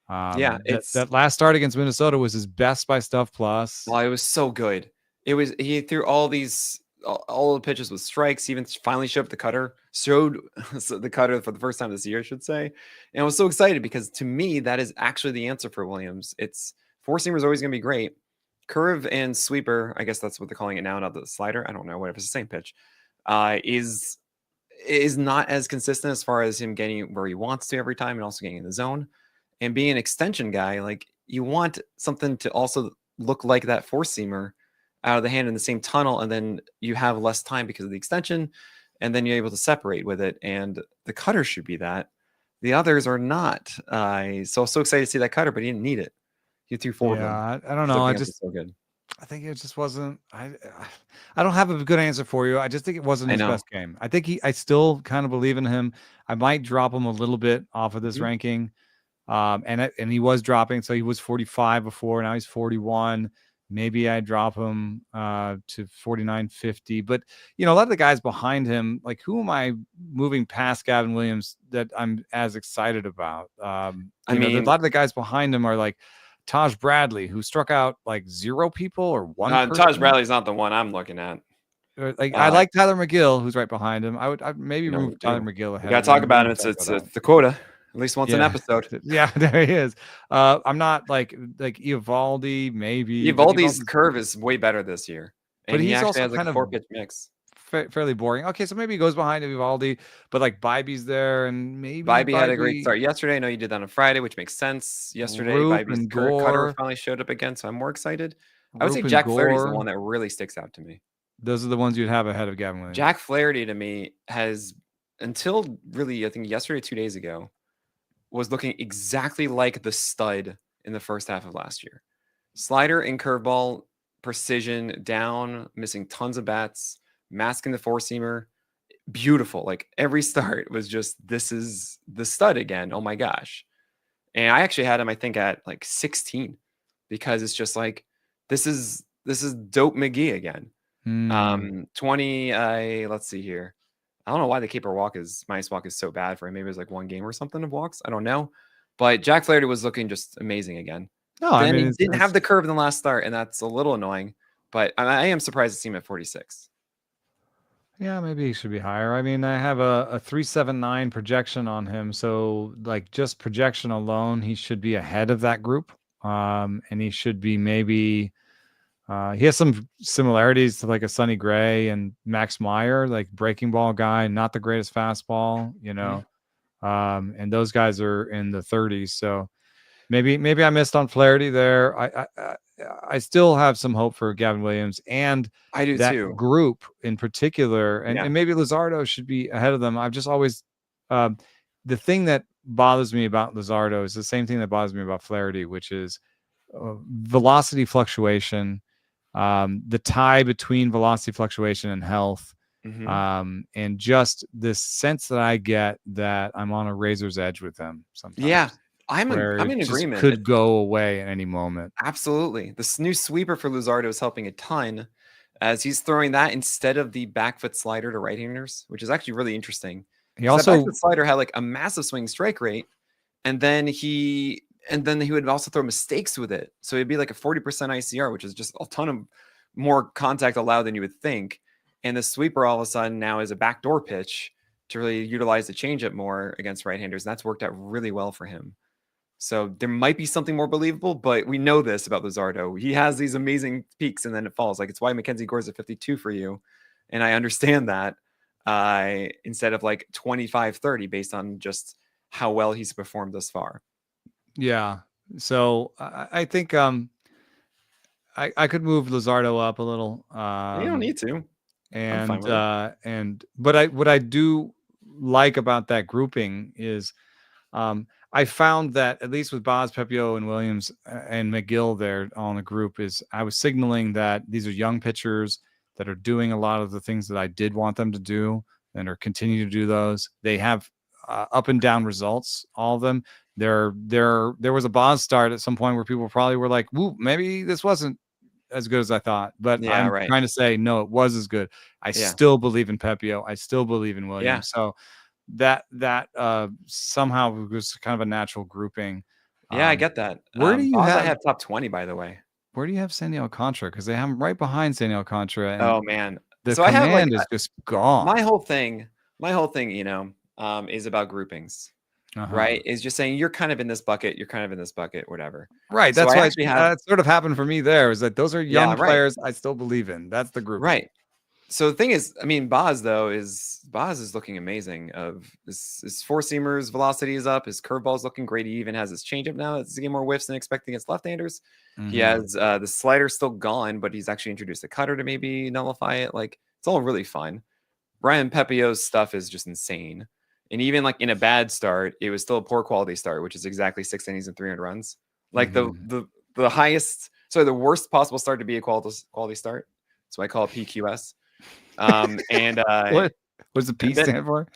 That last start against Minnesota was his best by stuff plus. Oh, it was so good. He threw all the pitches with strikes. Even finally showed the cutter for the first time this year, I should say. And I was so excited because to me that is actually the answer for Williams. It's four seamer is always going to be great. Curve and sweeper, I guess that's what they're calling it now, not the slider. I don't know, whatever, it's the same pitch. Is not as consistent as far as him getting where he wants to every time and also getting in the zone. And being an extension guy, like, you want something to also look like that four seamer out of the hand in the same tunnel, and then you have less time because of the extension, and then you're able to separate with it. And the cutter should be that. The others are not. So excited to see that cutter, but he didn't need it. He threw four of them. I don't know. So good. I think it just wasn't. I don't have a good answer for you. I just think it wasn't his best game. I think I still kind of believe in him. I might drop him a little bit off of this ranking. And he was dropping. So he was 45 before. Now he's 41. Maybe I drop him to 49, 50. But, a lot of the guys behind him, like, who am I moving past Gavin Williams that I'm as excited about? A lot of the guys behind him are like Taj Bradley, who struck out like 0 people or 1 person. Taj Bradley's not the one I'm looking at. I like Tyler McGill, who's right behind him. I'd maybe move Tyler McGill ahead. We got to talk about him. It's the quota. At least once an episode. Yeah, there he is. I'm not like Eovaldi, maybe. Eovaldi's curve is way better this year. But he actually also has kind a of 4-pitch mix. Fairly boring. Okay, so maybe he goes behind Eovaldi, but like Bibby's there, and maybe Bibby had a great start yesterday. I know you did that on Friday, which makes sense. Yesterday, Bibby's cutter finally showed up again, so I'm more excited. I would say Jack Flaherty's the one that really sticks out to me. Those are the ones you'd have ahead of Gavin Williams. Jack Flaherty, to me, has, until really, I think yesterday, 2 days ago, was looking exactly like the stud in the first half of last year. Slider and curveball, precision, down, missing tons of bats, masking the four-seamer. Beautiful. Like, every start was just, this is the stud again. Oh my gosh. And I actually had him, I think, at like 16, because it's just like, this is dope McGee again. 20, let's see here. I don't know why the keeper minus walk is so bad for him. Maybe it was like one game or something of walks. I don't know. But Jack Flaherty was looking just amazing again. No, he didn't have the curve in the last start, and that's a little annoying. But I am surprised to see him at 46. Yeah, maybe he should be higher. I mean, I have a 379 projection on him. So, like, just projection alone, he should be ahead of that group. And he should be maybe... he has some similarities to like a Sonny Gray and Max Meyer, like breaking ball guy, not the greatest fastball, and those guys are in the 30s. So maybe I missed on Flaherty there. I still have some hope for Gavin Williams, and I do that too. Group in particular, and maybe Luzardo should be ahead of them. I've just always the thing that bothers me about Luzardo is the same thing that bothers me about Flaherty, which is velocity fluctuation. the tie between velocity fluctuation and health, Hmm. and just this sense that I get that I'm on a razor's edge with them Yeah, sometimes, where I'm it in just agreement. could go away at any moment. Absolutely. This new sweeper for Luzardo is helping a ton as he's throwing that instead of the back foot slider to right-handers, which is actually really interesting He because that back also, foot slider had like a massive swing strike rate, and then he would also throw mistakes with it. So it'd be like a 40% ICR, which is just a ton of more contact allowed than you would think. And the sweeper all of a sudden now is a backdoor pitch to really utilize the changeup more against right-handers. And that's worked out really well for him. So there might be something more believable, but we know this about Luzardo. He has these amazing peaks and then it falls. Like it's why Mackenzie Gore's at 52 for you. And I understand that instead of like 25-30 based on just how well he's performed thus far. yeah. So I think I could move Luzardo up a little. You don't need to. I'm fine with it. But I what I do like about that grouping is I found that at least with Boz, Pepio, and Williams and McGill there on the group is I was signaling that these are young pitchers that are doing a lot of the things that I did want them to do and are continuing to do those. They have up and down results, all of them. There was a Boz start at some point where people probably were like, "Woo, maybe this wasn't as good as I thought." But Yeah, I'm right. trying to say, no, it was as good. I Yeah. still believe in Pepio. I still believe in Yeah. Williams. So that somehow was kind of a natural grouping. Yeah, I get that. Where do you Boz, I have have top 20, by the way. Sandy Alcantara? Because they have him right behind Sandy Alcantara, and Oh man. the So I have like command is just gone. my whole thing, is about groupings. Uh-huh. Right? Is just saying you're kind of in this bucket, you're kind of in this bucket, whatever. Right. So That's I why actually have that sort of happened for me there, is that those are yeah, young right. players I still believe in. That's the grouping. Right. So the thing is, I mean, Boz is looking amazing. Of his four seamers velocity is up. His curveball is looking great. He even has his changeup now. It's getting more whiffs than expected against left-handers. He Mhm. has the slider still gone, but he's actually introduced a cutter to maybe nullify it. Like it's all really fun. Brian Pepio's stuff is just insane. And even like in a bad start, it was still a poor quality start, which is exactly 6 innings and 300 runs. Like Mhm. the highest, sorry, the worst possible start to be a quality start. So I call it PQS. And What does the P and then stand for?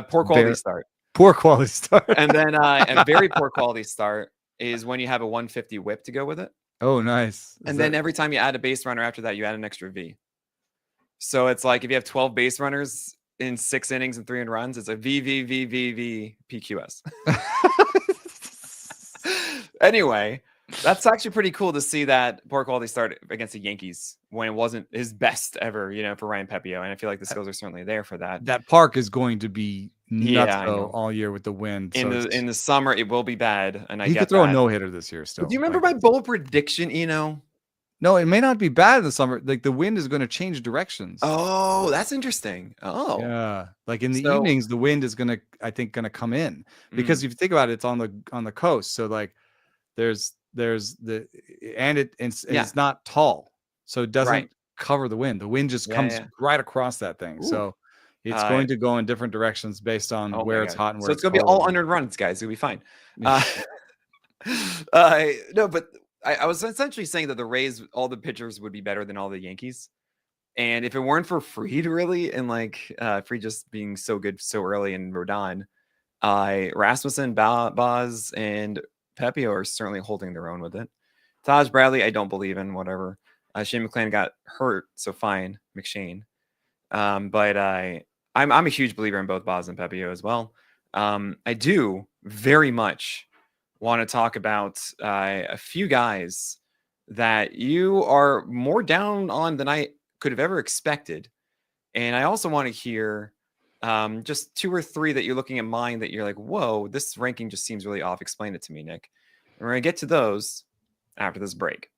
poor quality Very start. poor quality start. And then a very poor quality start is when you have a 150 whip to go with it. Oh, nice. And then every time you add a base runner after that, you add an extra V. So it's like if you have 12 base runners in 6 innings and 300 runs, it's a V PQS. Anyway, that's actually pretty cool to see that poor quality start against the Yankees when it wasn't his best ever, for Ryan Pepio. And I feel like the skills are certainly there for that. That park is going to be nuts Yeah, I know. all year with the wind. In So the summer, it will be bad, and I he could get throw a that. no-hitter this year still. But do you remember Like, my bold prediction, no, it may not be bad in the summer. Like the wind is going to change directions. Oh, that's interesting. Oh, Yeah. Like in the so evenings, the wind is I think gonna come in, because if you think about it, it's on the coast. So like there's the and it's not tall, so it right. doesn't cover the wind. The wind just Yeah, comes yeah. right across that thing. Ooh. So it's going to go in different directions based on Oh my where it's god. hot and So where it's it's gonna be all cold. 100 runs, guys. It'll be fine. No, but I was essentially saying that the Rays, all the pitchers would be better than all the Yankees. And if it weren't for Fried, really, and like Fried just being so good so early in Rodon, Rasmussen, Boz, and Pepio are certainly holding their own with it. Taj Bradley, I don't believe in, whatever. Shane McClanahan got hurt, so fine, McShane. But I'm a huge believer in both Boz and Pepio as well. I do very much want to talk about a few guys that you are more down on than I could have ever expected. And I also want to hear just two or three that you're looking at mine that you're like, whoa, this ranking just seems really off. Explain it to me, Nick. And we're going to get to those after this break.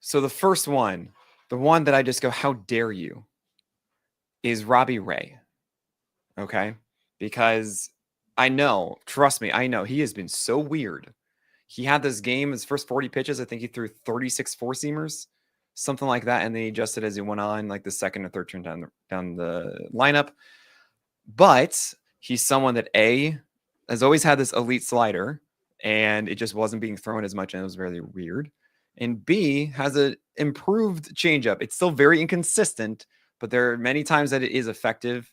So the first one, the one that I just go, how dare you, is Robbie Ray. Okay? Because I know, trust me, I know he has been so weird. He had this game, his first 40 pitches, I think he threw 36 four-seamers, something like that, and then he adjusted as he went on, like the second or third turn down the lineup. But he's someone that has always had this elite slider, and it just wasn't being thrown as much, and it was very weird. and B has a improved changeup. It's still very inconsistent, but there are many times that it is effective,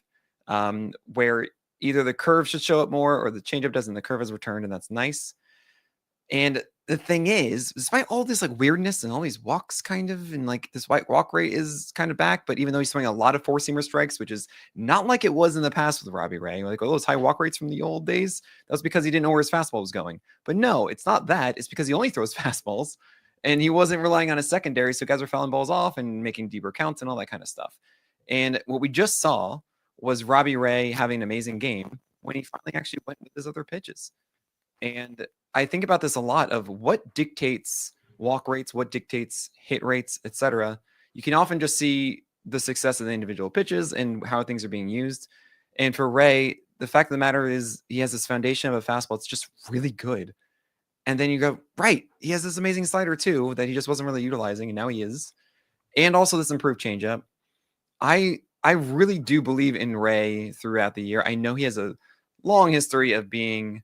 where either the curve should show up more or the changeup doesn't. The curve has returned, and that's nice. And the thing is, despite all this like weirdness and all these walks, kind of, and like this white walk rate is kind of back, but even though he's throwing a lot of four-seamer strikes, which is not like it was in the past with Robbie Ray, like all those high walk rates from the old days, that was because he didn't know where his fastball was going. But no, it's not that. It's because he only throws fastballs, and he wasn't relying on a secondary, so guys were fouling balls off and making deeper counts and all that kind of stuff. And what we just saw was Robbie Ray having an amazing game when he finally actually went with his other pitches. And I think about this a lot of what dictates walk rates, what dictates hit rates, etc. You can often just see the success of the individual pitches and how things are being used. And for Ray, the fact of the matter is he has this foundation of a fastball. It's just really good. And then you go, right, he has this amazing slider too that he just wasn't really utilizing, and now he is. And also this improved changeup. I really do believe in Ray throughout the year. I know he has a long history of being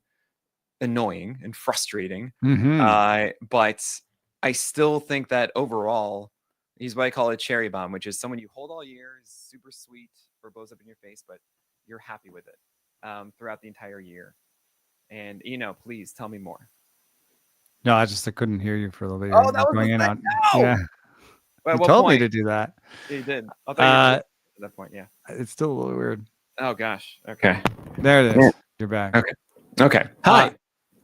annoying and frustrating, but I still think that overall he's what I call a cherry bomb, which is someone you hold all year, is super sweet or blows up in your face, but you're happy with it throughout the entire year. And please tell me more. No, I couldn't hear you for the lead. Oh, that was going in no! on. Yeah, Well, you told me to do that. Yeah, you did. I thought you at that point. Yeah, it's still a little weird. Oh gosh. Okay. There it is. You're back. Okay. Hi.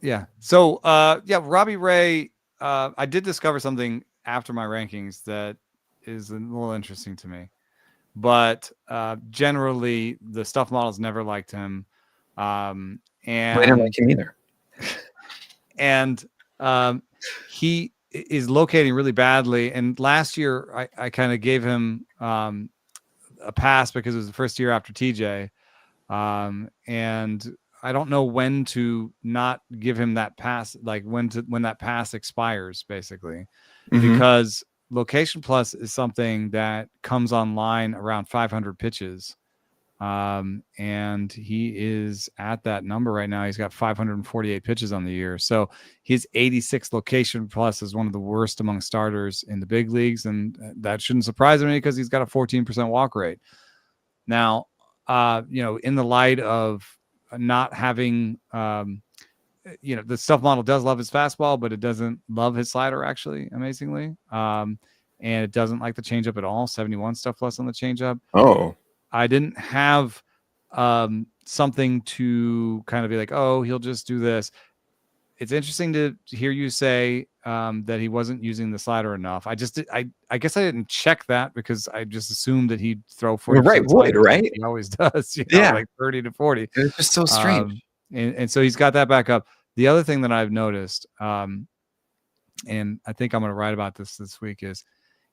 Yeah. So, Robbie Ray. I did discover something after my rankings that is a little interesting to me, but generally the stuff models never liked him, and I didn't like him either. And he is locating really badly. And last year, I kind of gave him a pass because it was the first year after TJ, and I don't know when to not give him that pass, like when that pass expires, basically, because Location Plus is something that comes online around 500 pitches. And he is at that number right now. He's got 548 pitches on the year. So his 86 Location Plus is one of the worst among starters in the big leagues. And that shouldn't surprise me because he's got a 14% walk rate. Now, in the light of not having, the stuff model does love his fastball, but it doesn't love his slider, actually, amazingly. And it doesn't like the changeup at all. 71 stuff plus on the changeup. Oh, I didn't have something to kind of be like, oh, he'll just do this. It's interesting to hear you say that he wasn't using the slider enough. I guess I didn't check that because I just assumed that he'd throw 40%. Right, would, right? He always does, like 30 to 40. It's just so strange. And so he's got that back up. The other thing that I've noticed, and I think I'm going to write about this week, is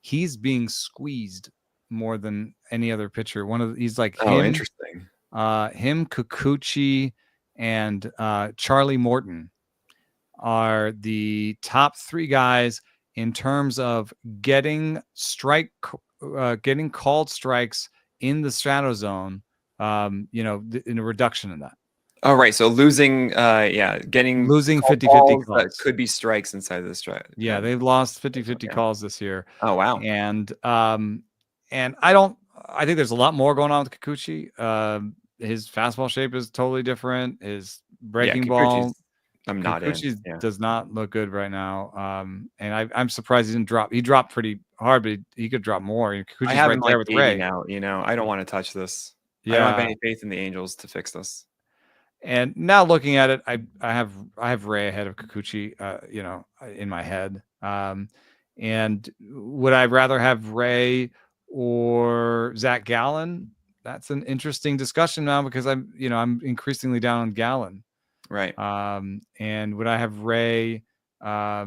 he's being squeezed more than any other pitcher. He's like interesting. Him, Kikuchi, and Charlie Morton are the top three guys in terms of getting called strikes in the strato zone. In a reduction in that. Oh, right. So losing 50-50 calls that could be strikes inside of the strike. Yeah, they've lost 50-50 calls this year. Oh, wow. And I think there's a lot more going on with Kikuchi. His fastball shape is totally different. His breaking ball, does not look good right now. And I'm surprised he didn't drop. He dropped pretty hard, but he could drop more. Kikuchi's I have right him there with Ray. Now, I don't want to touch this. Yeah. I don't have any faith in the Angels to fix this. And now looking at it, I have Ray ahead of Kikuchi, in my head. And would I rather have Ray or Zach Gallen? That's an interesting discussion now because I'm increasingly down on Gallen. Right. And would I have Ray? I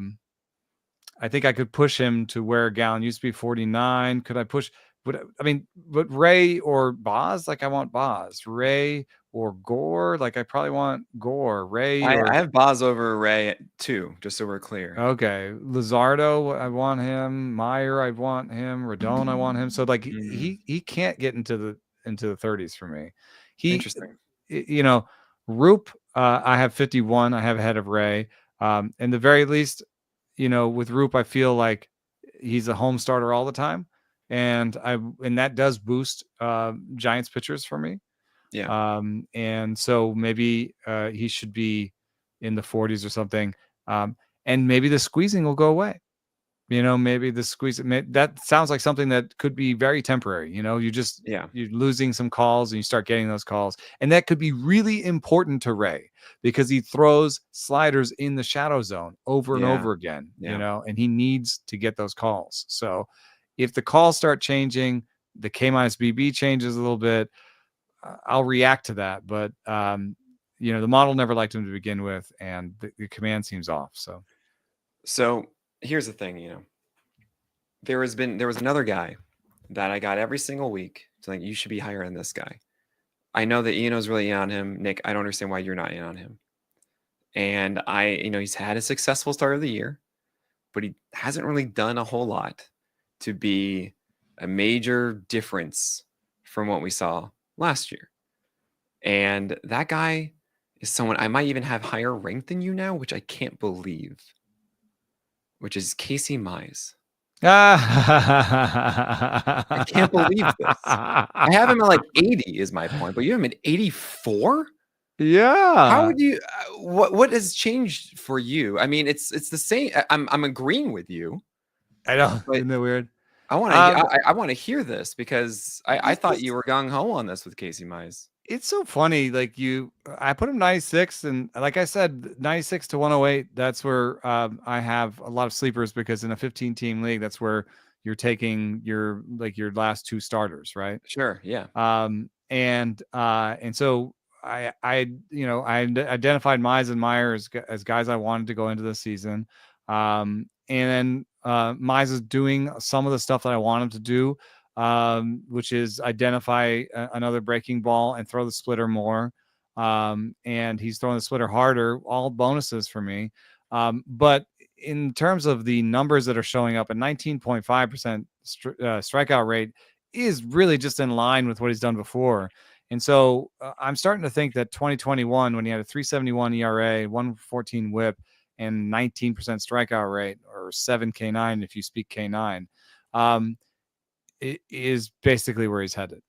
think I could push him to where Gallen used to be 49. Could I push? But Ray or Boz? Like I want Boz. Ray or Gore? Like I probably want Gore. Ray. I have Boz over Ray too, just so we're clear. Okay. Luzardo, I want him. Meyer, I want him. Rodon, I want him. So like he can't get into the 30s for me. Interesting. Roop, I have 51. I have ahead of Ray. In the very least, with Roop, I feel like he's a home starter all the time, and that does boost Giants pitchers for me. Yeah. And so maybe he should be in the 40s or something. And maybe the squeezing will go away. Maybe the squeeze that sounds like something that could be very temporary. Yeah. You're losing some calls and you start getting those calls. And that could be really important to Ray because he throws sliders in the shadow zone over and Yeah. over again, Yeah. and he needs to get those calls. So if the calls start changing, the K minus BB changes a little bit, I'll react to that. But, the model never liked him to begin with, and the command seems off. So here's the thing, there was another guy that I got every single week. It's like, you should be higher than this guy. I know that Eno's really in on him. Nick, I don't understand why you're not in on him. And he's had a successful start of the year, but he hasn't really done a whole lot to be a major difference from what we saw last year. And that guy is someone I might even have higher ranked than you now, which I can't believe, which is Casey Mize. I can't believe this. I have him at like 80 is my point, but you have him at 84? Yeah. How would you what has changed for you? I mean, it's the same. I'm agreeing with you. I know. Isn't that weird? I want to I want to hear this because I thought you were gung ho on this with Casey Mize. It's so funny. Like I put him 96, and like I said, 96 to 108. That's where I have a lot of sleepers because in a 15-team league, that's where you're taking your last two starters, right? Sure, yeah. And so I identified Mize and Meyer as guys I wanted to go into the season. And then Mize is doing some of the stuff that I want him to do, which is identify another breaking ball and throw the splitter more. And he's throwing the splitter harder, all bonuses for me. But in terms of the numbers that are showing up, a 19.5% strikeout rate is really just in line with what he's done before. And so I'm starting to think that 2021, when he had a 3.71 ERA, 1.14 WHIP, and 19% strikeout rate, or 7 K9 if you speak K9, it is basically where he's headed.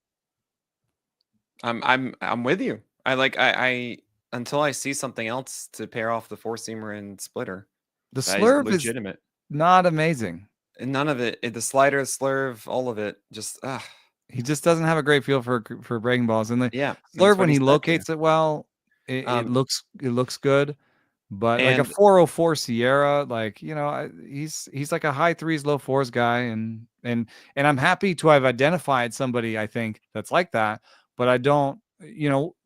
I'm with you. I until I see something else to pair off the four seamer and splitter. The slurve is legitimate. Not amazing. And none of it, the slider, slurve, all of it, just he just doesn't have a great feel for breaking balls. And the slurve, when he locates it well, it looks good. But like a 404 Sierra, he's like a high threes, low fours guy, and I'm happy to have identified somebody I think that's like that. But I don't,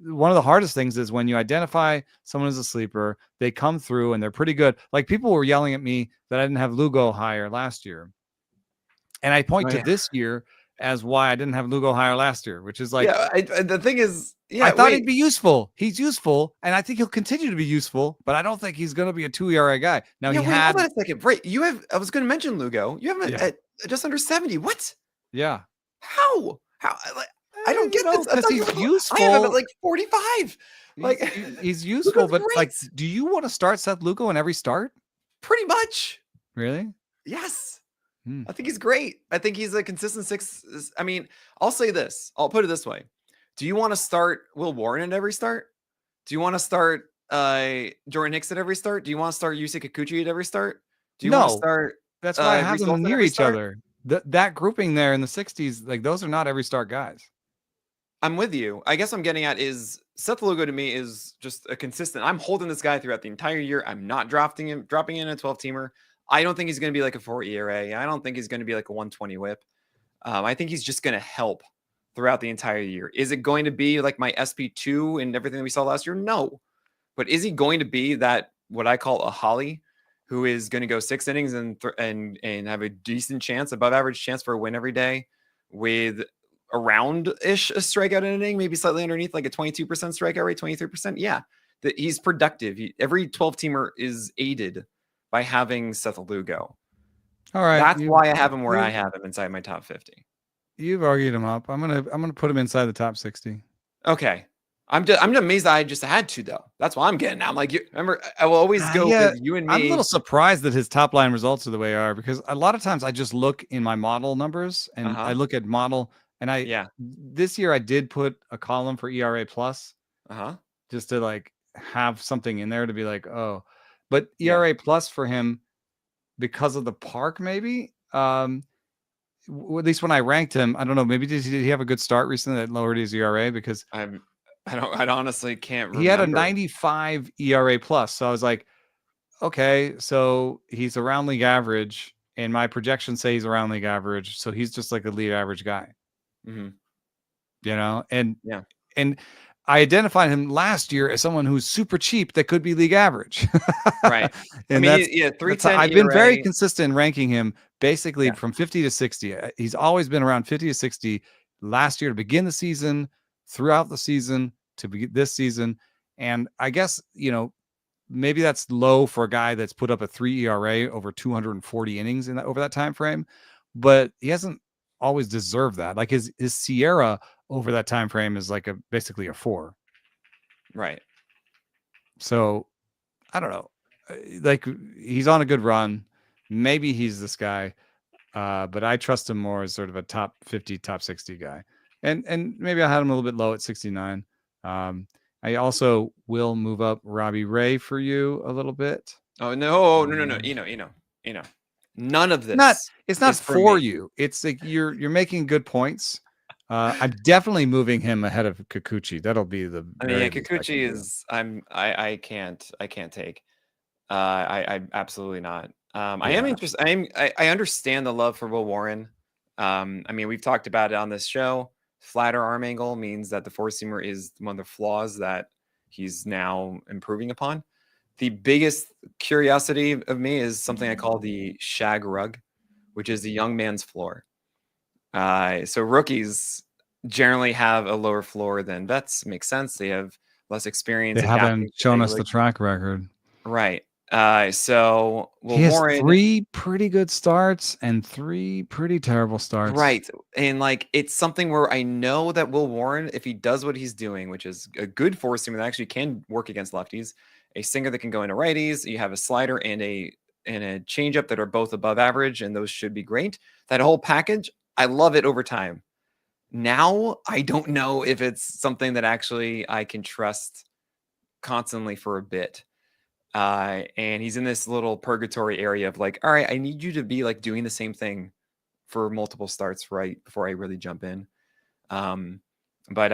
one of the hardest things is when you identify someone as a sleeper, they come through and they're pretty good. Like people were yelling at me that I didn't have Lugo higher last year, and I point to this year as why I didn't have Lugo higher last year, which is like, the thing is, I thought he'd be useful. He's useful, and I think he'll continue to be useful, but I don't think he's going to be a 2 ERA guy. Now hold on a second. Right. I was going to mention Lugo. You have him at just under 70. What? Yeah. How? I don't get this. Because he's useful. I have him at like 45. He's useful, but do you want to start Seth Lugo in every start? Pretty much. Really? Yes. I think he's great. I think he's a consistent six. I mean, I'll say this. I'll put it this way. Do you want to start Will Warren at every start? Do you want to start Jordan Hicks at every start? Do you want to start Yusei Kikuchi at every start? Do you want to start? That's why I have them near each other. That grouping there in the 60s, like those are not every start guys. I'm with you. I guess I'm getting at is Seth Lugo to me is just a consistent. I'm holding this guy throughout the entire year. I'm not dropping in a 12-teamer. I don't think he's going to be like a 4 ERA. I don't think he's going to be like a 120 whip. I think he's just going to help throughout the entire year. Is it going to be like my SP2 and everything that we saw last year? No. But is he going to be that, what I call a Holly, who is going to go 6 innings and have a decent chance, above average chance for a win every day with around-ish a strikeout inning, maybe slightly underneath, like a 22% strikeout rate, 23%? Yeah. That he's productive. Every 12-teamer is aided by having Seth Lugo. All right. That's why I have him where I have him inside my top 50. You've argued him up. I'm gonna put him inside the top 60. Okay. I'm amazed that I just had to though. That's why I'm getting. I'm like, you remember, I will always go Yeah, with you and I'm a little me. surprised that his top line results are the way they are because a lot of times I just look in my model numbers Uh and I huh. look at model and I Yeah. this year I did put a column for ERA plus Uh huh. just to like have something in there to be like, oh, but Yeah. ERA plus for him because of the park, maybe. At least when I ranked him, I don't know. Maybe did he have a good start recently that lowered his ERA because I honestly can't he had a remember. 95 ERA plus. So I was like, okay, so he's around league average, and my projections say he's around league average. So he's just like a league average guy, Hmm. and Yeah. and I identified him last year as someone who's super cheap that could be league average. Right. I And mean, yeah, that's how 310 I've been very ERA. consistent in ranking him basically Yeah. from 50 to 60. He's always been around 50 to 60 last year to begin the season, throughout the season, to begin this season. And I guess, maybe that's low for a guy that's put up a 3 ERA over 240 innings over that time frame, but he hasn't always deserved that. Like his Sierra over that time frame is like basically a 4. Right. So I don't know. Like he's on a good run. Maybe he's this guy, but I trust him more as sort of a top 50, top 60 guy. And maybe I had him a little bit low at 69. I also will move up Robbie Ray for you a little bit. Oh no, no. Um, You know. None of not this it's not is for for me. you. It's like you're making good points. I'm definitely moving him ahead of Kikuchi. That'll be the I mean, yeah, very least I can Kikuchi do. is I can't take. I absolutely not. I am Yeah. interested. I understand the love for Will Warren. I mean, we've talked about it on this show. Flatter arm angle means that the four seamer is one of the flaws that he's now improving upon. The biggest curiosity of me is something I call the shag rug, which is the young man's floor. So rookies generally have a lower floor than vets. Makes sense. They have less experience They adapting haven't to the shown big us the league. track record. Right. So He Will has Warren, 3 pretty good starts and 3 pretty terrible starts. right. And like it's something where I know that Will Warren, if he does what he's doing, which is a good four seamer that actually can work against lefties, a singer that can go into righties, you have a slider and a changeup that are both above average, and those should be great. That whole package, I love it over time. Now I don't know if it's something that actually I can trust constantly for a bit. And he's in this little purgatory area of like, all right, I need you to be like doing the same thing for multiple starts right before I really jump in. Um, but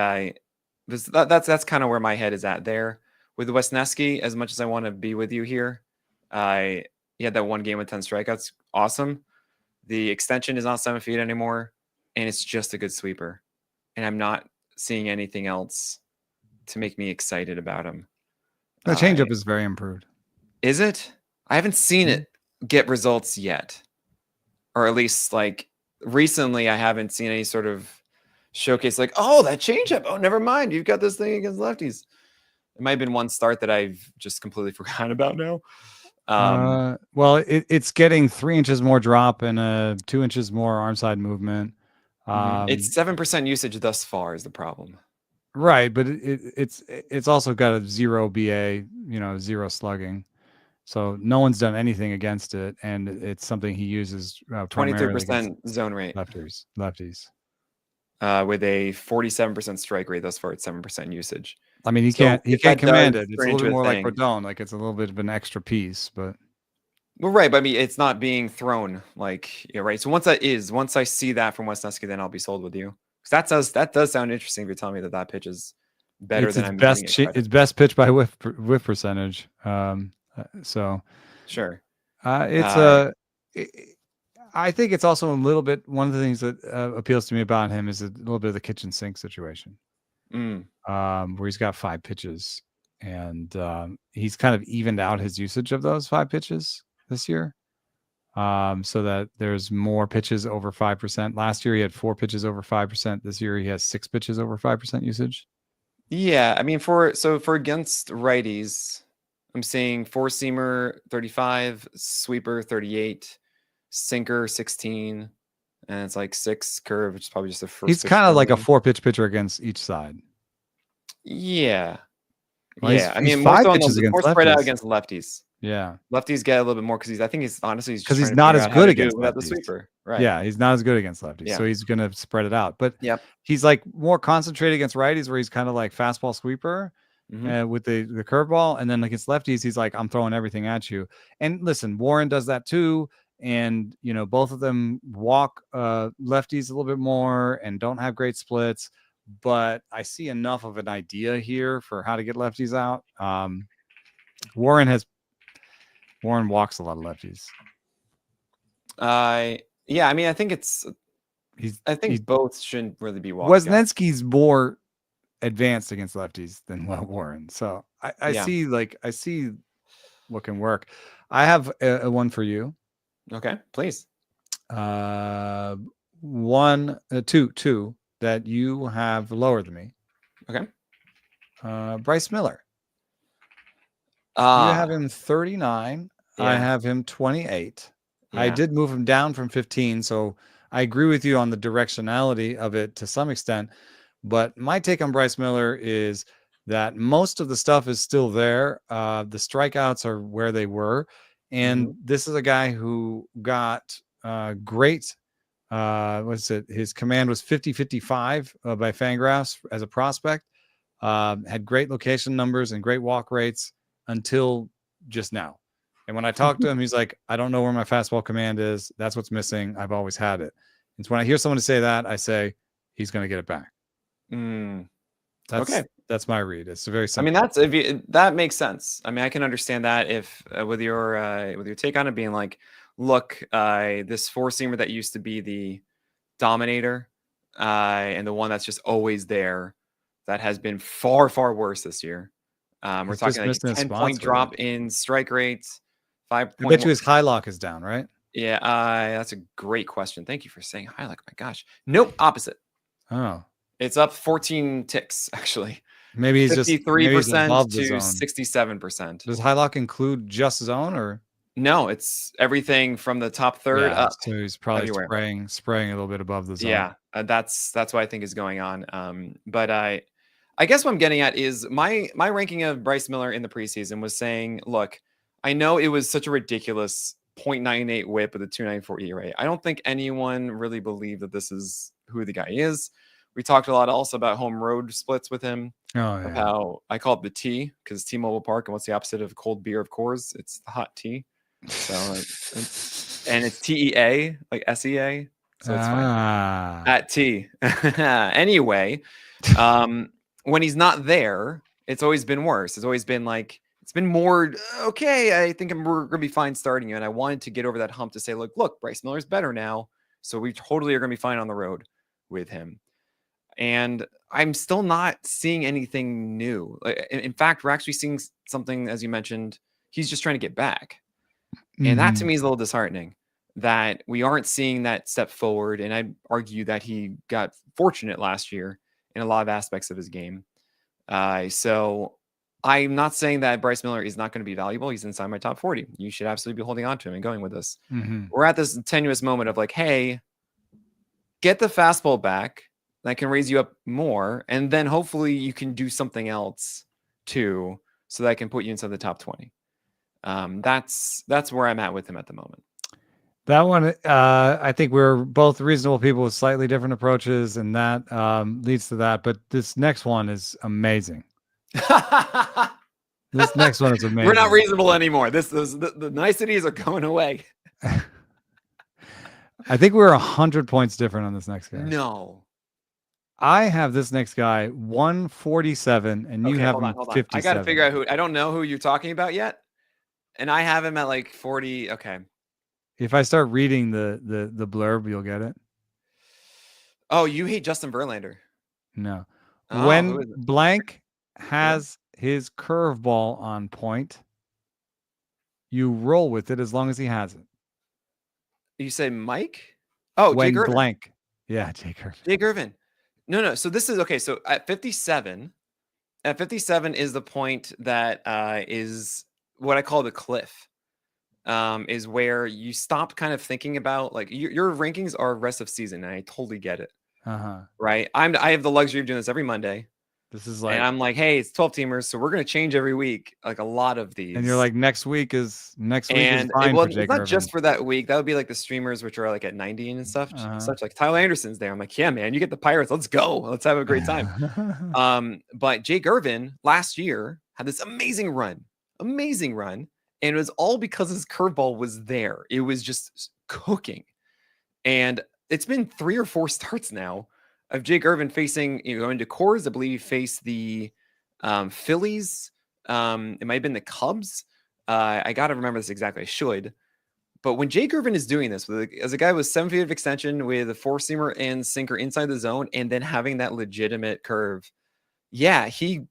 that's kind of where my head is at there with Wesneski. As much as I want to be with you here, I he had that one game with 10 strikeouts, awesome. The extension is not 7 feet anymore, and it's just a good sweeper. And I'm not seeing anything else to make me excited about him. The Uh, changeup is very improved. is it? I haven't seen Mhm. it get results yet, or at least like recently, I haven't seen any sort of showcase like, oh, that changeup. Oh, never mind. You've got this thing against lefties. It might have been one start that I've just completely forgotten about now. Well, it's getting 3 inches more drop and 2 inches more arm side movement. It's 7% usage thus far is the problem. Right, but it's also got a 0 BA, 0 slugging. So no one's done anything against it, and it's something he uses primarily against 23% zone rate lefties. with a 47% strike rate thus far at 7% usage. I mean, So he if can't that does command it. It's turn a little into bit a more like thing, Rodon. Like it's a little bit of an extra piece, but well, right, but I mean, it's not being thrown like, yeah, right. So once I see that from Wesneski, then I'll be sold with you. Because that does sound interesting if you're telling me that pitch is better it's than I'm giving it credit. its best pitch by whiff percentage. So Sure. it's Uh, a. I think it's also a little bit one of the things that appeals to me about him is a little bit of the kitchen sink situation, mm, where he's got 5 pitches and he's kind of evened out his usage of those 5 pitches this year. So that there's more pitches over 5%. Last year he had 4 pitches over 5%. This year he has 6 pitches over 5% usage. yeah, I mean, for against righties, I'm seeing four seamer 35, sweeper 38, sinker 16, and it's like 6 curve, which is probably just the first He's pitch kind of like a thrown. 4 pitch pitcher against each side. Yeah. Well, Yeah. I he's mean, more five so on pitches the more against spread out lefties. against lefties. Yeah, Lefties get a little bit more because I think he's honestly he's because just he's trying to not figure as out how good to do it against without the lefties. sweeper. Right. Yeah, he's not as good against lefties, Yeah. so he's gonna spread it out. But Yep. he's like more concentrated against righties, where he's kind of like fastball sweeper Hmm. with the curveball, and then against lefties, he's like, I'm throwing everything at you. And listen, Warren does that too. And both of them walk lefties a little bit more and don't have great splits. But I see enough of an idea here for how to get lefties out. Warren walks a lot of lefties. Yeah, I mean, I think He's both shouldn't really be walk guys. Wesnetsky's more advanced against lefties than Warren. So I Yeah. see what can work. I have a one for you. Okay, please. Two that you have lower than me. Okay. Bryce Miller. You have him 39. Yeah. I have him 28. I Yeah. did move him down from 15, so I agree with you on the directionality of it to some extent. But my take on Bryce Miller is that most of the stuff is still there. The strikeouts are where they were. And this is a guy who got great. What's it? His command was 50-55 by Fangraphs as a prospect. Had great location numbers and great walk rates until just now. And when I talked to him, he's like, I don't know where my fastball command is. That's what's missing. I've always had it. And so when I hear someone say that, I say, he's going to get it back. Okay. That's my read. It's very simple. I mean, that makes sense. I mean, I can understand that if with your take on it being like, look, this four seamer that used to be the dominator, and the one that's just always there, that has been far, far worse this year. We're talking like a 10-point drop in strike rates, 5 I bet you his high lock is down, right? Yeah, that's a great question. Thank you for saying high lock. My gosh. Nope, opposite. Oh. It's up 14 ticks, actually. Maybe he's 53% to 67%. Does high lock include just zone or? No, it's everything from the top third up. So he's probably spraying a little bit above the zone. Yeah, that's what I think is going on. But I guess what I'm getting at is my ranking of Bryce Miller in the preseason was saying, look, I know it was such a ridiculous 0.98 whip with a 294 ERA. I don't think anyone really believed that this is who the guy is. We talked a lot also about home road splits with him. Oh, yeah. How I call it the T because it's T-Mobile Park, and what's the opposite of cold beer? Of course, it's the hot tea. So, and it's TEA, like SEA. So it's fine. At T. Anyway, when he's not there, it's always been worse. It's always been like, it's been more, okay, I think we're going to be fine starting you. And I wanted to get over that hump to say, look, Bryce Miller's better now. So we totally are going to be fine on the road with him. And I'm still not seeing anything new. In fact, we're actually seeing something, as you mentioned, he's just trying to get back. And that to me is a little disheartening that we aren't seeing that step forward. And I'd argue that he got fortunate last year in a lot of aspects of his game. So I'm not saying that Bryce Miller is not going to be valuable. He's inside my top 40. You should absolutely be holding on to him and going with this. We're at this tenuous moment of like, hey, get the fastball back. That can raise you up more. And then hopefully you can do something else too, so that I can put you inside the top 20. That's where I'm at with him at the moment. That one, I think we're both reasonable people with slightly different approaches, and that leads to that. But this next one is amazing. This next one is amazing. We're not reasonable anymore. The niceties are going away. I think we're 100 points different on this next guy. No. I have this next guy 147, and you have him 57. I got to figure out who. I don't know who you're talking about yet, and I have him at like 40. Okay. If I start reading the blurb, you'll get it. Oh, you hate Justin Verlander? No. When blank has his curveball on point, you roll with it as long as he has it. You say Mike? Oh, when Jake Irvin. Blank. Yeah, Jake Irvin. Jake Irvin. No. So this is okay. So at 57 is the point that is what I call the cliff. Is where you stop kind of thinking about like your rankings are rest of season, and I totally get it. Right? I have the luxury of doing this every Monday. This is And like, I'm like, hey, it's 12 teamers, so we're gonna change every week, like a lot of these. and you're like, next week is and fine for it's Jake not Irvin. just for that week. That would be like the streamers, which are like at 90 and stuff. Such like Tyler Anderson's there. I'm like, yeah, man, you get the Pirates. Let's go. Let's have a great time. But Jake Irvin last year had this amazing run, and it was all because his curveball was there. It was just cooking, and it's been 3 or 4 starts now of Jake Irvin facing, going to Coors. I believe he faced the Phillies. It might have been the Cubs. I got to remember this exactly. I should. But when Jake Irvin is doing this as a guy with 7 feet of extension with a 4-seamer and sinker inside the zone, and then having that legitimate curve, yeah, he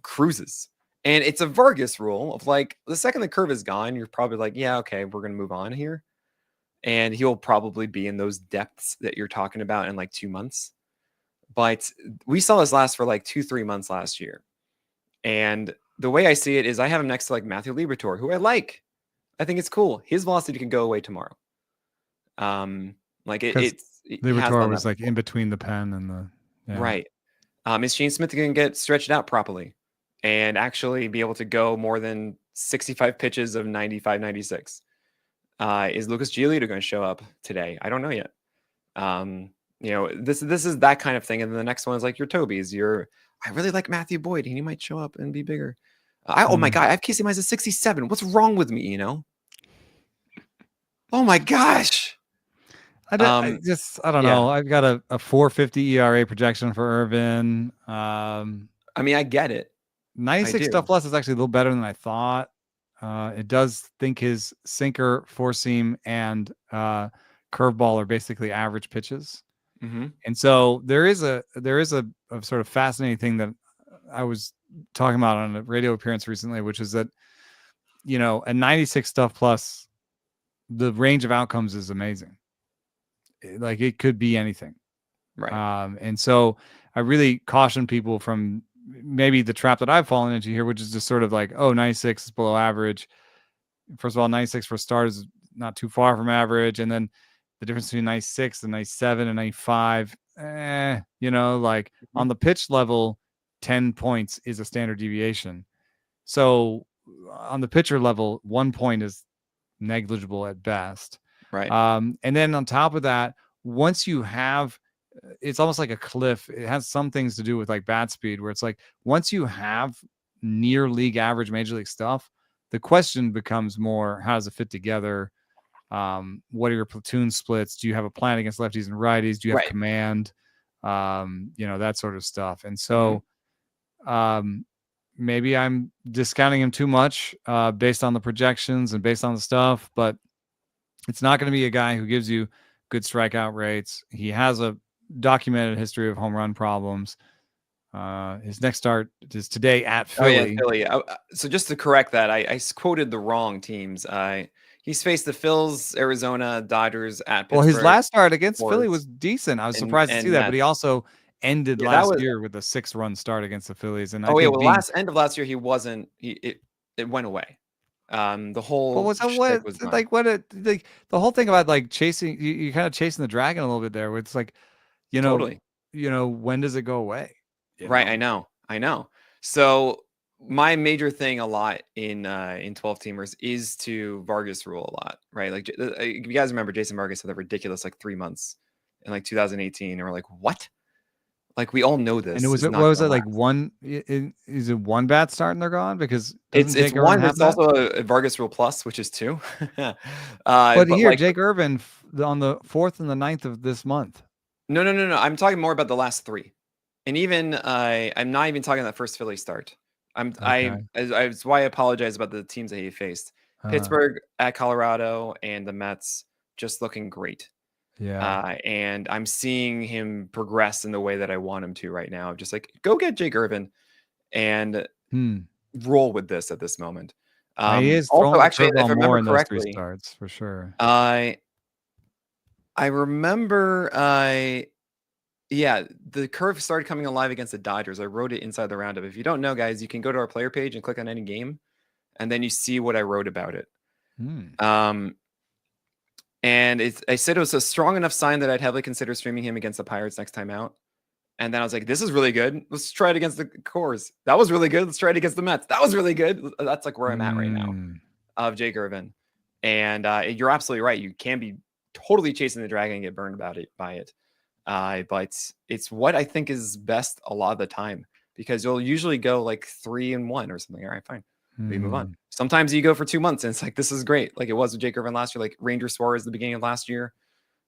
cruises. And it's a Vargas rule of like, the second the curve is gone, you're probably like, yeah, okay, we're going to move on here. And he'll probably be in those depths that you're talking about in like 2 months. But we saw this last for like 2-3 months last year. And the way I see it is I have him next to like Matthew Liberatore, who I like. I think it's cool. His velocity can go away tomorrow. Like it's Liberatore was like in between the pen and the right. Is Shane Smith going to get stretched out properly and actually be able to go more than 65 pitches of 95, 96? Is Lucas Giolito going to show up today? I don't know yet. This is that kind of thing. And then the next one is like your Toby's. I really like Matthew Boyd, and he might show up and be bigger. Oh my God, I have Casey Mize at 67. What's wrong with me? Oh my gosh. I don't know. I've got a 4.50 ERA projection for Irvin. I mean, I get it. 96 stuff plus is actually a little better than I thought. It does think his sinker, 4-seam, and curveball are basically average pitches. Mm-hmm. And so there is a sort of fascinating thing that I was talking about on a radio appearance recently, which is that, at 96 stuff plus, the range of outcomes is amazing. Like it could be anything. Right. And so I really caution people from maybe the trap that I've fallen into here, which is just sort of like, 96 is below average. First of all, 96 for stars is not too far from average. And then the difference between 96 and 97 and 95, like on the pitch level, 10 points is a standard deviation. So on the pitcher level, 1 point is negligible at best. Right. And then on top of that, once you have, it's almost like a cliff. It has some things to do with like bat speed, where it's like, once you have near league average major league stuff, the question becomes more, how does it fit together? What are your platoon splits? Do you have a plan against lefties and righties? Do you have command? That sort of stuff. And so, maybe I'm discounting him too much, based on the projections and based on the stuff, but it's not going to be a guy who gives you good strikeout rates. He has a documented history of home run problems. His next start is today at Philly. Oh, yeah, Philly. So just to correct that, I quoted the wrong teams. He's faced the Phils, Arizona, Dodgers at Pittsburgh. Well, his last start against Philly was decent. I was surprised to see that, but he also ended last year with a 6-run start against the Phillies. And end of last year, he wasn't. It went away. The whole was like the whole thing about like chasing, you kind of chasing the dragon a little bit there. Where it's like, totally. When does it go away? Right. I know. So my major thing a lot in 12 teamers is to Vargas rule a lot, right? Like, if you guys remember, Jason Vargas had that ridiculous like 3 months in like 2018, and we're like, what? Like, we all know this. And what was it like one? Is it one bat start and they're gone? Because it's one. It's also a Vargas rule plus, which is 2. but here, like, Jake Irvin on the 4th and the 9th of this month. No. I'm talking more about the last 3, and even I'm not even talking that first Philly start. That's why I apologize about the teams that he faced. Pittsburgh, at Colorado, and the Mets, just looking great. Yeah. And I'm seeing him progress in the way that I want him to right now. Just like, go get Jake Irvin and roll with this at this moment. He is also, actually, if I remember in correctly, those 3 starts for sure. I remember, the curve started coming alive against the Dodgers. I wrote it inside the roundup. If you don't know, guys, you can go to our player page and click on any game, and then you see what I wrote about it. And I said it was a strong enough sign that I'd heavily consider streaming him against the Pirates next time out. And then I was like, this is really good. Let's try it against the Coors. That was really good. Let's try it against the Mets. That was really good. That's like where I'm at right now of Jake Irvin. And you're absolutely right. You can be totally chasing the dragon and get burned by it. But it's what I think is best a lot of the time, because you'll usually go like 3-1 or something. All right, fine. We move on. Sometimes you go for 2 months and it's like, this is great. Like it was with Jake Irvin last year, like Ranger Suarez at the beginning of last year.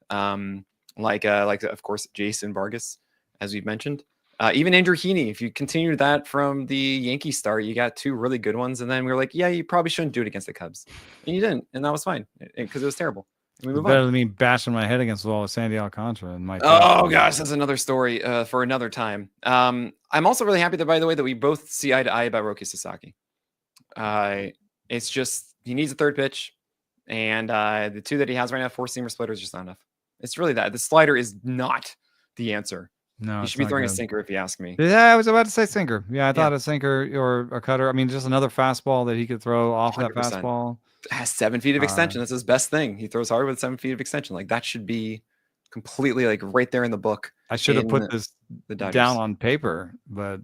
Like of course, Jason Vargas, as we've mentioned. Even Andrew Heaney, if you continue that from the Yankee start, you got 2 really good ones. And then we were like, yeah, you probably shouldn't do it against the Cubs. And you didn't. And that was fine because it was terrible. And we move better on. than me bashing my head against the wall with Sandy Alcantara. And my oh, gosh, that's another story for another time. I'm also really happy that, by the way, that we both see eye to eye about Roki Sasaki. It's just he needs a third pitch. And the 2 that he has right now, 4-seamer splitter, is just not enough. It's really that. The slider is not the answer. No, he should be throwing a sinker if you ask me. Yeah, I was about to say sinker. Yeah, I thought a sinker or a cutter. I mean, just another fastball that he could throw off 100%. That fastball. Has 7 feet of extension. That's his best thing. He throws hard with 7 feet of extension. Like that should be completely like right there in the book. I should have put this down on paper, but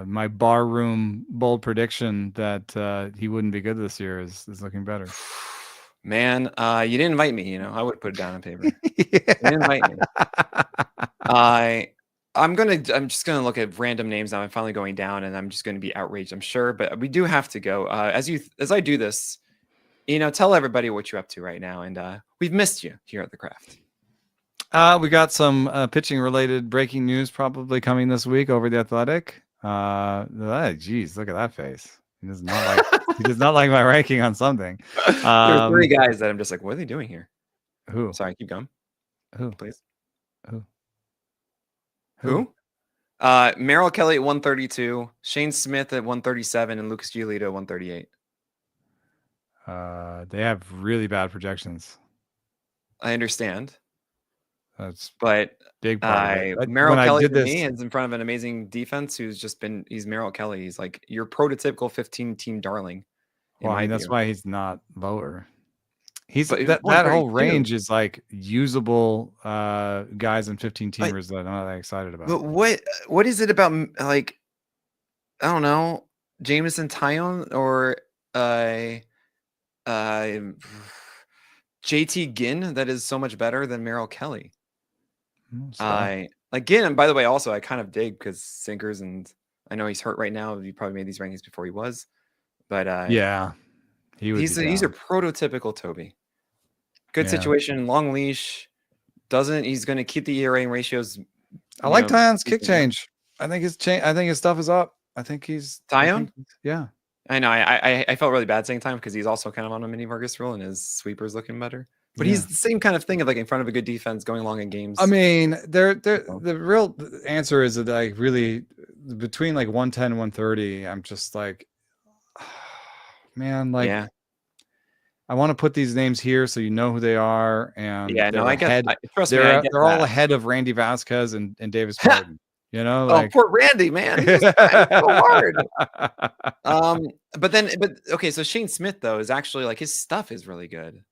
my barroom bold prediction that he wouldn't be good this year is looking better. Man, you didn't invite me. I would have put it down on paper. You didn't invite me. I'm just gonna look at random names now. I'm finally going down, and I'm just gonna be outraged, I'm sure. But we do have to go. As I do this, tell everybody what you're up to right now, and we've missed you here at the Craft. We got some pitching related breaking news probably coming this week over the Athletic. Geez, look at that face. He does not like my ranking on something. There are 3 guys that I'm just like, what are they doing here? Who? Sorry, keep going. Who? Please. Who? Merrill Kelly at 132, Shane Smith at 137, and Lucas Giolito at 138. They have really bad projections. I understand. That's but big part. Merrill Kelly for me is in front of an amazing defense he's Merrill Kelly. He's like your prototypical 15-team darling. Well, I mean, that's why he's not lower. That whole range is like usable guys and 15-teamers that I'm not that excited about. But what is it about, like, I don't know, Jameson Taillon or JT Ginn that is so much better than Merrill Kelly? Ginn, and by the way, also I kind of dig because sinkers, and I know he's hurt right now. You probably made these rankings before he was, but yeah. He's a prototypical Toby. Good situation, long leash. He's going to keep the ERA and ratios. I like Taillon's kick change. I think his stuff is up. I think he's Taillon. Yeah, I know. I felt really bad saying time because he's also kind of on a mini Vargas rule and his sweeper's looking better. But he's the same kind of thing of like in front of a good defense, going long in games. I mean, the real answer is that like really between like 110 and 130. I'm just like. Man, like, I want to put these names here so you know who they are. And I get. Trust me, they're all ahead of Randy Vasquez and Davis Martin. Poor Randy, man, he's so hard. Okay, so Shane Smith though is actually like his stuff is really good.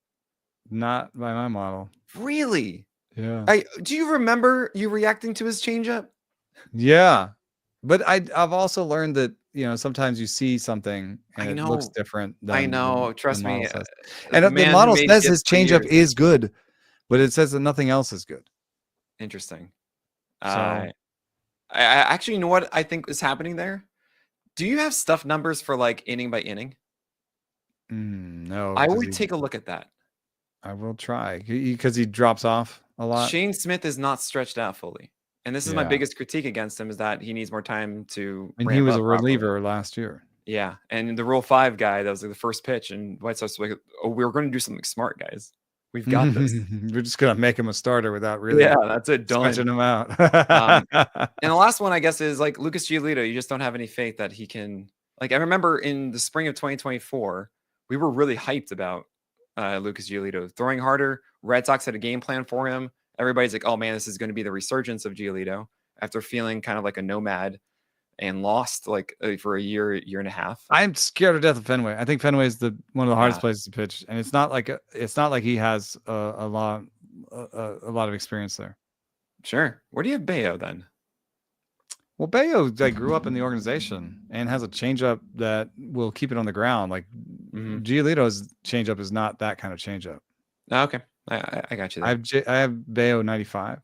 Not by my model. Really? Yeah. Do you remember you reacting to his changeup? Yeah, but I've also learned that. Sometimes you see something and it looks different. I know. Trust me. And the model says his changeup is good, but it says that nothing else is good. Interesting. I actually, you know what I think is happening there? Do you have stuff numbers for like inning by inning? No. I would take a look at that. I will try because he drops off a lot. Shane Smith is not stretched out fully. And this is my biggest critique against him is that he needs more time to. And he was a reliever last year. Yeah, and the Rule 5 guy, that was like the first pitch, and White Sox was like, "Oh, we're going to do something smart, guys. We've got this. We're just going to make him a starter without really. Yeah, that's it. Done. Stretching him out." And the last one, I guess, is like Lucas Giolito. You just don't have any faith that he can. Like I remember in the spring of 2024, we were really hyped about Lucas Giolito throwing harder. Red Sox had a game plan for him. Everybody's like, oh man, this is going to be the resurgence of Giolito after feeling kind of like a nomad and lost like for a year and a half. I'm scared to death of Fenway. I think Fenway is one of the hardest places to pitch, and it's not like he has a lot of experience there. Sure. Where do you have Bayo then? Well, Bayo like grew up in the organization and has a changeup that will keep it on the ground. Like Mhm. Giolito's changeup is not that kind of changeup. Okay, I got you there. I have Bayo 95. Mm.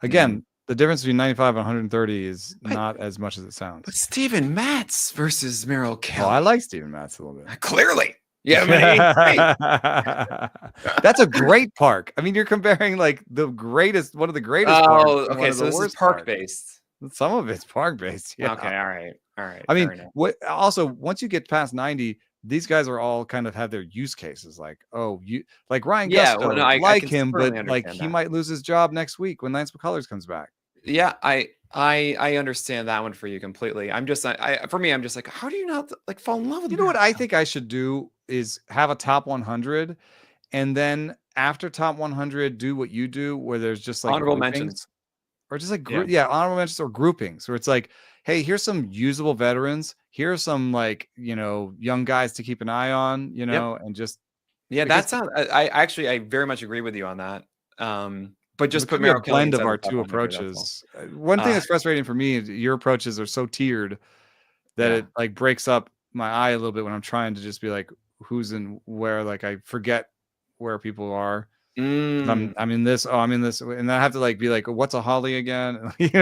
Again, the difference between 95 and 130 is not as much as it But sounds. Steven Matz versus Merrill Oh, Kelly. I like Steven Matz a little bit. Clearly. Yeah, I mean, That's a great park. I mean, you're comparing like one of the greatest parks oh, to one okay. of So the this is worst park parks. based. Some of it's park based. Yeah. Okay, all right. I Fair mean, enough. what also once you get past 90, these guys are all kind of have their use cases. Like, oh, you like Ryan Yeah, well, Gusto, no, I like can him, but certainly like understand he that. might lose his job next week when Lance McCullers comes back. Yeah, I understand that one for you completely. I'm just for me, I'm just like, how do you not like fall in love with You know what Merrill I Kelly? think I should do is have a top 100, and then after top 100, do what you do, where there's just like Honorable groupings. mentions. Or just like Yeah. honorable mentions or groupings where it's like, hey, here's some usable veterans. Here are some like, young guys to keep an eye on, Yep. and just Yeah, because that sounds. I actually I very much agree with you on that. But just it put could be a Merrill Kelly blend of inside our the top two 100. That's all. approaches. One thing Uh, that's frustrating for me is your approaches are so tiered that yeah. it like breaks up my eye a little bit when I'm trying to just be like, who's in where, like I forget where people are. Mm, I'm in this. Oh, I'm in this, and I have to like be like, what's a holly again? Like,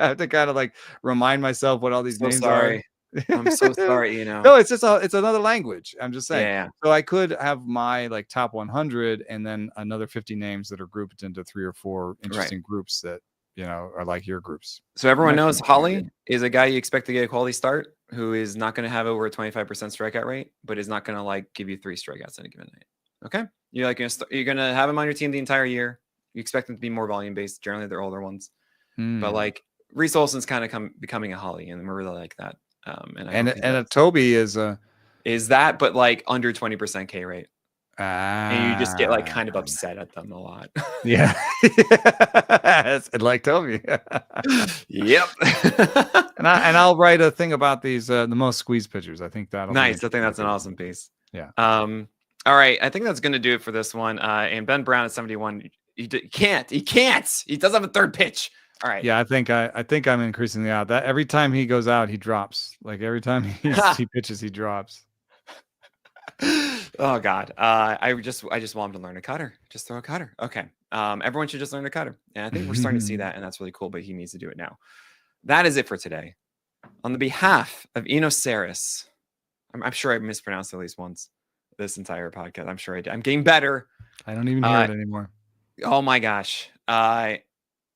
I have to kind of like remind myself what all these so names are. sorry. I'm so sorry. No, it's just it's another language. I'm just saying. Yeah. So I could have my like top 100 and then another 50 names that are grouped into 3 or 4 Right. interesting groups that are like your groups. So everyone Might be knows a good idea. Holly is a guy you expect to get a quality start, who is not going to have over a 25% strikeout rate, but is not going to like give you 3 strikeouts in a given night. Okay, you're gonna have him on your team the entire year. You expect them to be more volume based. Generally, they're older ones, but like Reese Olson's kind of becoming a Holly, and we really like that. And I hope he And a does. Toby is a Is that, but like under 20% K rate, and you just get like kind of ah, upset at them a lot. yeah. Yes, and like Toby. Yep. And I'll write a thing about these the most squeezed pitchers. I think that'll be Nice. I think interesting to that's an do. awesome piece. Yeah. All right. I think that's going to do it for this one. And Ben Brown at 71. He can't. He can't. He doesn't have a third pitch. All right. Yeah, I think I'm increasing the out. That every time he goes out, he drops. Like every time he pitches, he drops. Oh God. I just want him to learn a cutter. Just throw a cutter. Okay. Everyone should just learn a cutter. And I think we're starting to see that, and that's really cool, but he needs to do it now. That is it for today. On the behalf of Eno Sarris, I'm sure I mispronounced it at least once this entire podcast. I'm sure I did. I'm getting better. I don't even hear it anymore. Oh my gosh.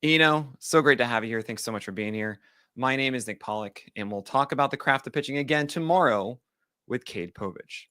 Eno, so great to have you here. Thanks so much for being here. My name is Nick Pollack, and we'll talk about the craft of pitching again tomorrow with Cade Povich.